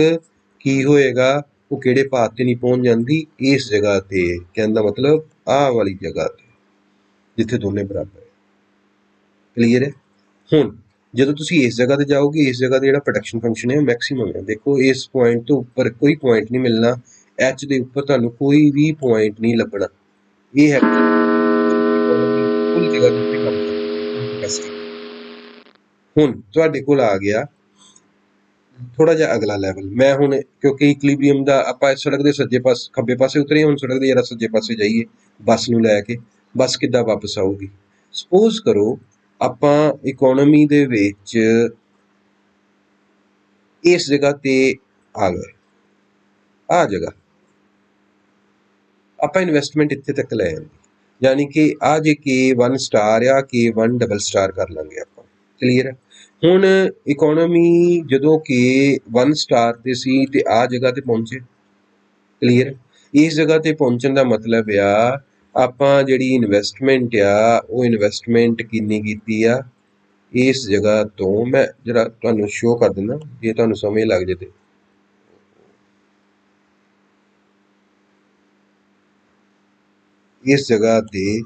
ਕੀ ਹੋਏਗਾ, ਉਹ ਕਿਹੜੇ ਪਾਥ ਤੇ ਨਹੀਂ ਪਹੁੰਚ ਜਾਂਦੀ, ਇਸ ਜਗ੍ਹਾ ਤੇ। ਕਹਿਣ ਦਾ ਮਤਲਬ ਆਹ ਵਾਲੀ ਜਗ੍ਹਾ ਤੇ, ਜਿੱਥੇ ਦੋਨੇ ਬਰਾਬਰ ਹੈ। ਕਲੀਅਰ ਹੈ। ਹੁਣ ਜਦੋਂ ਤੁਸੀਂ ਇਸ ਜਗ੍ਹਾ ਤੇ ਜਾਓਗੇ, ਇਸ ਜਗ੍ਹਾ ਤੇ ਜਿਹੜਾ ਪ੍ਰੋਡਕਸ਼ਨ ਫੰਕਸ਼ਨ ਹੈ ਉਹ ਮੈਕਸਿਮਮ ਹੈ। ਦੇਖੋ ਇਸ ਪੁਆਇੰਟ ਤੋਂ ਉੱਪਰ ਕੋਈ ਪੁਆਇੰਟ ਨਹੀਂ ਮਿਲਣਾ, ਐਚ ਦੇ ਉੱਪਰ ਤੁਹਾਨੂੰ ਕੋਈ ਵੀ ਪੁਆਇੰਟ ਨਹੀਂ ਲੱਭਣਾ। ਇਹ ਹੈ ਕੁੱਲ ਜਗ੍ਹਾ ਦੇ ਉੱਤੇ ਕੰਮ ਕਰਦੀ। ਹੁਣ ਤੁਹਾਡੇ ਕੋਲ ਆ ਗਿਆ ਥੋੜਾ ਜਿਹਾ ਅਗਲਾ ਲੈਵਲ। ਮੈਂ ਹੁਣ ਕਿਉਂਕਿ ਇਕਲੀਬ੍ਰੀਅਮ ਦਾ ਆਪਾਂ ਸੜਕ ਦੇ ਖੱਬੇ ਪਾਸੇ ਉਤਰੇ, ਹੁਣ ਸੜਕ ਦੇ ਜਰਾ ਸੱਜੇ ਪਾਸੇ ਜਾਈਏ ਬੱਸ ਨੂੰ ਲੈ ਕੇ। ਬੱਸ ਕਿੱਦਾਂ ਵਾਪਸ ਆਊਗੀ? ਸਪੋਜ਼ ਕਰੋ ਆਪਾਂ ਇਕੋਨਮੀ ਦੇ ਵਿੱਚ ਇਸ ਜਗ੍ਹਾ ਤੇ ਆ ਗਏ, ਆ ਜਗ੍ਹਾ ਆਪਾਂ ਇਨਵੈਸਟਮੈਂਟ ਇੱਥੇ ਤੱਕ ਲੈ ਆਂਦੇ, ਯਾਨੀ ਕਿ ਆ ਜੇ K1 ਸਟਾਰ ਆ, K1 ਡਬਲ ਸਟਾਰ ਕਰ ਲਾਂਗੇ ਆਪਾਂ। ਕਲੀਅਰ ਹੈ। ਹੁਣ ਇਕੋਨਮੀ ਜਦੋਂ K1 ਸਟਾਰ ਤੇ ਸੀ ਤੇ ਆ ਜਗ੍ਹਾ ਤੇ ਪਹੁੰਚੇ। ਕਲੀਅਰ। ਇਸ ਜਗ੍ਹਾ ਤੇ ਪਹੁੰਚਣ ਦਾ ਮਤਲਬ ਆ ਆਪਾਂ ਜਿਹੜੀ ਇਨਵੈਸਟਮੈਂਟ ਆ ਉਹ ਇਨਵੈਸਟਮੈਂਟ ਕਿੰਨੀ ਕੀਤੀ ਆ ਇਸ ਜਗ੍ਹਾ ਤੋਂ। ਮੈਂ ਜਰਾ ਤੁਹਾਨੂੰ ਸ਼ੋ ਕਰ ਦਿੰਦਾ ਜੇ ਤੁਹਾਨੂੰ ਸਮਝ ਲੱਗ ਜੇ ਤੇ। ਇਸ ਜਗ੍ਹਾ ਤੇ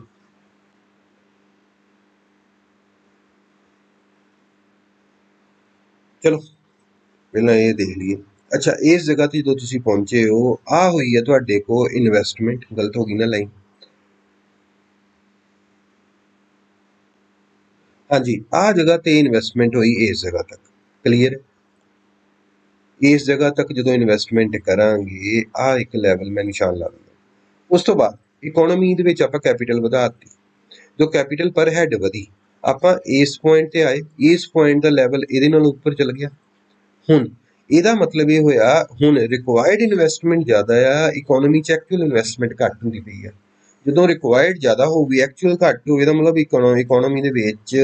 ਚਲੋ ਪਹਿਲਾਂ ਇਹ ਦੇਖ ਲਈਏ। ਅੱਛਾ, ਇਸ ਜਗ੍ਹਾ ਤੇ ਜਦੋਂ ਤੁਸੀਂ ਪਹੁੰਚੇ ਹੋ, ਆ ਹੋਈ ਹੈ ਤੁਹਾਡੇ ਕੋਲ ਇਨਵੈਸਟਮੈਂਟ। ਗਲਤ ਹੋ ਗਈ ਨਾ ਲਾਈਨ? ਹਾਂਜੀ, ਆ ਜਗ੍ਹਾ ਤੇ ਇਨਵੈਸਟਮੈਂਟ ਹੋਈ ਇਸ ਜਗ੍ਹਾ ਤੱਕ। ਕਲੀਅਰ। ਇਸ ਜਗ੍ਹਾ ਤੱਕ ਜਦੋਂ ਇਨਵੈਸਟਮੈਂਟ ਕਰਾਂਗੇ, ਆ ਇੱਕ ਲੈਵਲ ਮੈਂ ਨਿਸ਼ਾਨ ਲਾ ਦਿੰਦਾ। ਉਸ ਤੋਂ ਬਾਅਦ ਇਕੋਨਮੀ ਦੇ ਵਿੱਚ ਆਪਾਂ ਕੈਪੀਟਲ ਵਧਾ ਦਿੱਤੀ। ਜੋ ਕੈਪੀਟਲ ਪਰ ਹੈਡ ਵਧੀ, ਆਪਾਂ ਇਸ ਪੁਆਇੰਟ ਤੇ ਆਏ, ਇਸ ਪੁਆਇੰਟ ਦਾ ਲੈਵਲ ਇਹਦੇ ਨਾਲ ਉੱਪਰ ਚਲ ਗਿਆ। ਹੁਣ ਇਹਦਾ ਮਤਲਬ ਇਹ ਹੋਇਆ ਹੁਣ ਰਿਕੁਆਇਰਡ ਇਨਵੈਸਟਮੈਂਟ ਜ਼ਿਆਦਾ ਆ, ਇਕੋਨਮੀ 'ਚ ਐਕਚੁਅਲ ਇਨਵੈਸਟਮੈਂਟ ਘੱਟ ਹੁੰਦੀ ਪਈ ਆ। ਜਦੋਂ ਰਿਕੁਆਇਰਡ ਜ਼ਿਆਦਾ ਹੋਊਗੀ, ਐਕਚੁਅਲ ਘੱਟ ਹੋਵੇ, ਇਹਦਾ ਮਤਲਬ ਇਕੋਨਮੀ ਦੇ ਵਿੱਚ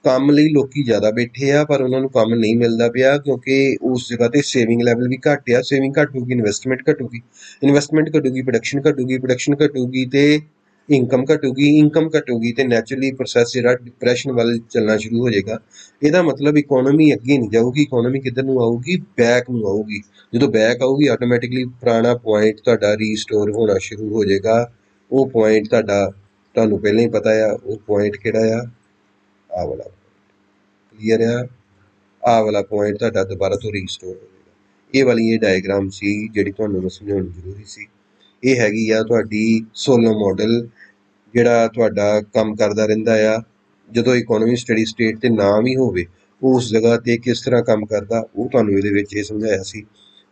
ਕੰਮ ਲਈ ਲੋਕੀ ਜ਼ਿਆਦਾ ਬੈਠੇ ਆ ਪਰ ਉਹਨਾਂ ਨੂੰ ਕੰਮ ਨਹੀਂ ਮਿਲਦਾ ਪਿਆ, ਕਿਉਂਕਿ ਉਸ ਜਗ੍ਹਾ ਤੇ ਸੇਵਿੰਗ ਲੈਵਲ ਵੀ ਘੱਟ ਆ। ਸੇਵਿੰਗ ਘੱਟ ਹੋਊਗੀ, ਇਨਵੈਸਟਮੈਂਟ ਘਟੂਗੀ, ਇਨਵੈਸਟਮੈਂਟ ਘਟੂਗੀ, ਪ੍ਰੋਡਕਸ਼ਨ ਘਟੂਗੀ, ਪ੍ਰੋਡਕਸ਼ਨ ਘਟੂਗੀ ਤੇ ਇਨਕਮ ਘਟੂਗੀ, ਇਨਕਮ ਘਟੂਗੀ ਤੇ ਨੈਚੁਰਲੀ ਪ੍ਰੋਸੈਸ ਜਿਹੜਾ ਡਿਪਰੈਸ਼ਨ ਵੱਲ ਚੱਲਣਾ ਸ਼ੁਰੂ ਹੋ ਜਾਏਗਾ। ਇਹਦਾ ਮਤਲਬ ਇਕੋਨਮੀ ਅੱਗੇ ਨਹੀਂ ਜਾਊਗੀ, ਇਕੋਨਮੀ ਕਿੱਧਰ ਨੂੰ ਆਊਗੀ, ਬੈਕ ਨੂੰ ਆਊਗੀ। ਜਦੋਂ ਬੈਕ ਆਊਗੀ ਆਟੋਮੈਟਿਕਲੀ ਪੁਰਾਣਾ ਪੁਆਇੰਟ ਤੁਹਾਡਾ ਰੀਸਟੋਰ ਹੋਣਾ ਸ਼ੁਰੂ ਹੋ ਜਾਏਗਾ। ਉਹ ਪੁਆਇੰਟ ਤੁਹਾਡਾ ਤੁਹਾਨੂੰ ਪਹਿਲਾਂ ਹੀ ਪਤਾ ਆ, ਉਹ ਪੁਆਇੰਟ ਕਿਹੜਾ ਆ, ਆਹ ਵਾਲਾ। ਕਲੀਅਰ ਆ? ਆਹ ਵਾਲਾ ਪੁਆਇੰਟ ਤੁਹਾਡਾ ਦੁਬਾਰਾ ਤੋਂ ਰੀਸਟੋਰ ਹੋ ਜਾਏਗਾ। ਇਹ ਵਾਲੀ ਇਹ ਡਾਇਗਰਾਮ ਸੀ ਜਿਹੜੀ ਤੁਹਾਨੂੰ ਮੈਂ ਸਮਝਾਉਣੀ ਜ਼ਰੂਰੀ ਸੀ। ਇਹ ਹੈਗੀ ਆ ਤੁਹਾਡੀ ਸੋਲੋ ਮਾਡਲ, ਜਿਹੜਾ ਤੁਹਾਡਾ ਕੰਮ ਕਰਦਾ ਰਹਿੰਦਾ ਆ। ਜਦੋਂ ਇਕੋਨਮੀ ਸਟੱਡੀ ਸਟੇਟ ਤੇ ਨਾ ਵੀ ਹੋਵੇ, ਉਸ ਜਗ੍ਹਾ ਤੇ ਕਿਸ ਤਰ੍ਹਾਂ ਕੰਮ ਕਰਦਾ ਉਹ ਤੁਹਾਨੂੰ ਇਹਦੇ ਵਿੱਚ ਇਹ ਸਮਝਾਇਆ ਸੀ।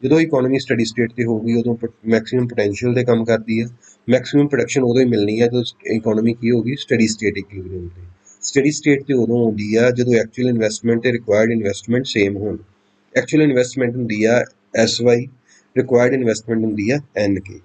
ਜਦੋਂ ਇਕੋਨਮੀ ਸਟੱਡੀ ਸਟੇਟ ਤੇ ਹੋਊਗੀ ਉਦੋਂ ਮੈਕਸਿਮਮ ਪੋਟੈਂਸ਼ੀਅਲ ਤੇ ਕੰਮ ਕਰਦੀ ਆ। ਮੈਕਸਿਮਮ ਪ੍ਰੋਡਕਸ਼ਨ ਉਦੋਂ ਹੀ ਮਿਲਣੀ ਹੈ ਜਦੋਂ ਇਕੋਨਮੀ ਕੀ ਹੋਊਗੀ, ਸਟੱਡੀ ਸਟੇਟ ਇਕੁਇਲਿਬਰੀਅਮ ਤੇ। ਸਟੱਡੀ ਸਟੇਟ ਤੇ ਉਦੋਂ ਆਉਂਦੀ ਆ ਜਦੋਂ ਐਕਚੁਅਲ ਇਨਵੈਸਟਮੈਂਟ ਤੇ ਰਿਕੁਆਇਰਡ ਇਨਵੈਸਟਮੈਂਟ ਸੇਮ ਹੋਣ। ਐਕਚੁਅਲ ਇਨਵੈਸਟਮੈਂਟ ਹੁੰਦੀ ਆ SY, ਰਿਕੁਆਇਰਡ ਇਨਵੈਸਟਮੈਂਟ ਹੁੰਦੀ ਆ NK।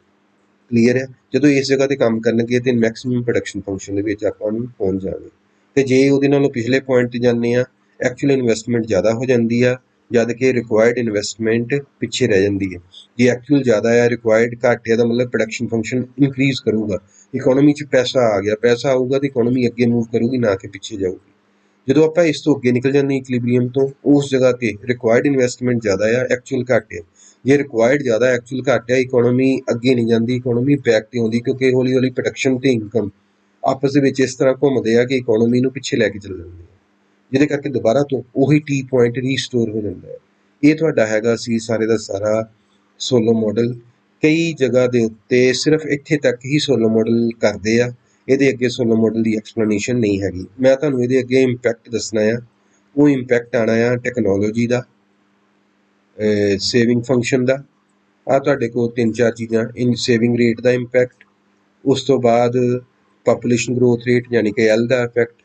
ਕਲੀਅਰ ਹੈ? ਜਦੋਂ ਇਸ ਜਗ੍ਹਾ ਤੇ ਕੰਮ ਕਰਨਗੇ ਤੇ ਮੈਕਸਿਮਮ ਪ੍ਰੋਡਕਸ਼ਨ ਫੰਕਸ਼ਨ ਦੇ ਵਿੱਚ ਆਪਾਂ ਨੂੰ ਪਹੁੰਚ ਜਾਵਾਂਗੇ। ਤੇ ਜੇ ਉਹਦੇ ਨਾਲੋਂ ਪਿਛਲੇ ਪੁਆਇੰਟ ਤੇ ਜਾਂਦੇ ਆ, ਐਕਚੁਅਲ ਇਨਵੈਸਟਮੈਂਟ ਜ਼ਿਆਦਾ ਹੋ ਜਾਂਦੀ ਆ, ਜਦ ਕਿ ਰਿਕੁਆਇਰਡ ਇਨਵੈਸਟਮੈਂਟ ਪਿੱਛੇ ਰਹਿ ਜਾਂਦੀ ਹੈ। ਜੇ ਐਕਚੁਅਲ ਜ਼ਿਆਦਾ ਆ, ਰਿਕੁਆਇਰਡ ਘੱਟ ਹੈ, ਦਾ ਮਤਲਬ ਪ੍ਰੋਡਕਸ਼ਨ ਫੰਕਸ਼ਨ ਇਨਕਰੀਜ਼ ਕਰੂਗਾ। ਇਕੋਨਮੀ 'ਚ ਪੈਸਾ ਆ ਗਿਆ, ਪੈਸਾ ਆਊਗਾ ਤੇ ਇਕੋਨਮੀ ਅੱਗੇ ਮੂਵ ਕਰੂਗੀ, ਨਾ ਕਿ ਪਿੱਛੇ ਜਾਊਗੀ। ਜਦੋਂ ਆਪਾਂ ਇਸ ਤੋਂ ਅੱਗੇ ਨਿਕਲ ਜਾਂਦੇ ਇਕੁਇਲਿਬਰੀਅਮ ਤੋਂ, ਉਸ ਜਗ੍ਹਾ ਤੇ ਰਿਕੁਆਇਰਡ ਇਨਵੈਸਟਮੈਂਟ ਜ਼ਿਆਦਾ ਆ, ਐਕਚੁਅਲ ਘੱਟ ਹੈ। ਜੇ ਰਿਕੁਆਇਰਡ ਜ਼ਿਆਦਾ, ਐਕਚੁਅਲ ਘੱਟ ਹੈ, ਇਕੋਨਮੀ ਅੱਗੇ ਨਹੀਂ ਜਾਂਦੀ, ਇਕੋਨਮੀ ਬੈਕ ਤੇ ਆਉਂਦੀ, ਕਿਉਂਕਿ ਹੌਲੀ ਹੌਲੀ ਪ੍ਰੋਡਕਸ਼ਨ ਤੇ ਇਨਕਮ ਆਪਸ ਦੇ ਵਿੱਚ ਇਸ ਤਰ੍ਹਾਂ ਘੁੰਮਦੇ ਆ ਕਿ ਇਕੋਨਮੀ ਨੂੰ ਪਿੱਛੇ ਲੈ ਕੇ ਚੱਲ ਜਾਂਦੇ ਆ, ਜਿਹਦੇ ਕਰਕੇ ਦੁਬਾਰਾ ਤੋਂ ਉਹੀ ਟੀ ਪੁਆਇੰਟ ਰੀਸਟੋਰ ਹੋ ਜਾਂਦਾ ਹੈ। ਇਹ ਤੁਹਾਡਾ ਹੈਗਾ ਸੀ ਸਾਰੇ ਦਾ ਸਾਰਾ ਸੋਲੋ ਮਾਡਲ। ਕਈ ਜਗ੍ਹਾ ਦੇ ਉੱਤੇ ਸਿਰਫ ਇੱਥੇ ਤੱਕ ਹੀ ਸੋਲੋ ਮਾਡਲ ਕਰਦੇ ਆ, ਇਹਦੇ ਅੱਗੇ ਸੋਲੋ ਮਾਡਲ ਦੀ ਐਕਸਪਲੇਨੇਸ਼ਨ ਨਹੀਂ ਹੈਗੀ। ਮੈਂ ਤੁਹਾਨੂੰ ਇਹਦੇ ਅੱਗੇ ਇੰਪੈਕਟ ਦੱਸਣਾ ਆ। ਉਹ ਇੰਪੈਕਟ ਆਉਣਾ ਆ ਟੈਕਨੋਲੋਜੀ ਦਾ, ਸੇਵਿੰਗ ਫੰਕਸ਼ਨ ਦਾ। ਆ ਤੁਹਾਡੇ ਕੋਲ 3-4 ਚੀਜ਼ਾਂ, ਇਨ ਸੇਵਿੰਗ ਰੇਟ ਦਾ ਇੰਪੈਕਟ, ਉਸ ਤੋਂ ਬਾਅਦ ਪਾਪੂਲੇਸ਼ਨ ਗਰੋਥ ਰੇਟ ਯਾਨੀ ਕਿ L ਦਾ ਇਫੈਕਟ,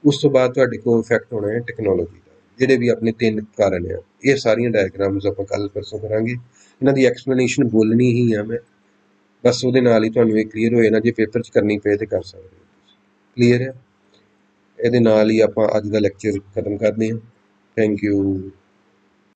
ਉਸ ਤੋਂ ਬਾਅਦ ਤੁਹਾਡੇ ਕੋਲ ਇਫੈਕਟ ਹੋਣਾ ਹੈ ਟੈਕਨੋਲੋਜੀ ਦਾ। ਜਿਹੜੇ ਵੀ ਆਪਣੇ 3 ਕਾਰਨ ਆ। ਇਹ ਸਾਰੀਆਂ ਡਾਇਗਰਾਮਸ ਆਪਾਂ ਕੱਲ ਪਰਸੋਂ ਕਰਾਂਗੇ। ਇਹਨਾਂ ਦੀ ਐਕਸਪਲੇਨੇਸ਼ਨ ਬੋਲਣੀ ਹੀ ਆ ਮੈਂ, ਬਸ ਉਹਦੇ ਨਾਲ ਹੀ ਤੁਹਾਨੂੰ ਇਹ ਕਲੀਅਰ ਹੋ ਜਾਣਾ। ਜੇ ਪੇਪਰ 'ਚ ਕਰਨੀ ਪਏ ਤੇ ਕਰ ਸਕਦੇ ਹੋ। ਕਲੀਅਰ ਹੈ। ਇਹਦੇ ਨਾਲ ਹੀ ਆਪਾਂ ਅੱਜ ਦਾ ਲੈਕਚਰ ਖਤਮ ਕਰਦੇ ਹਾਂ। Thank you.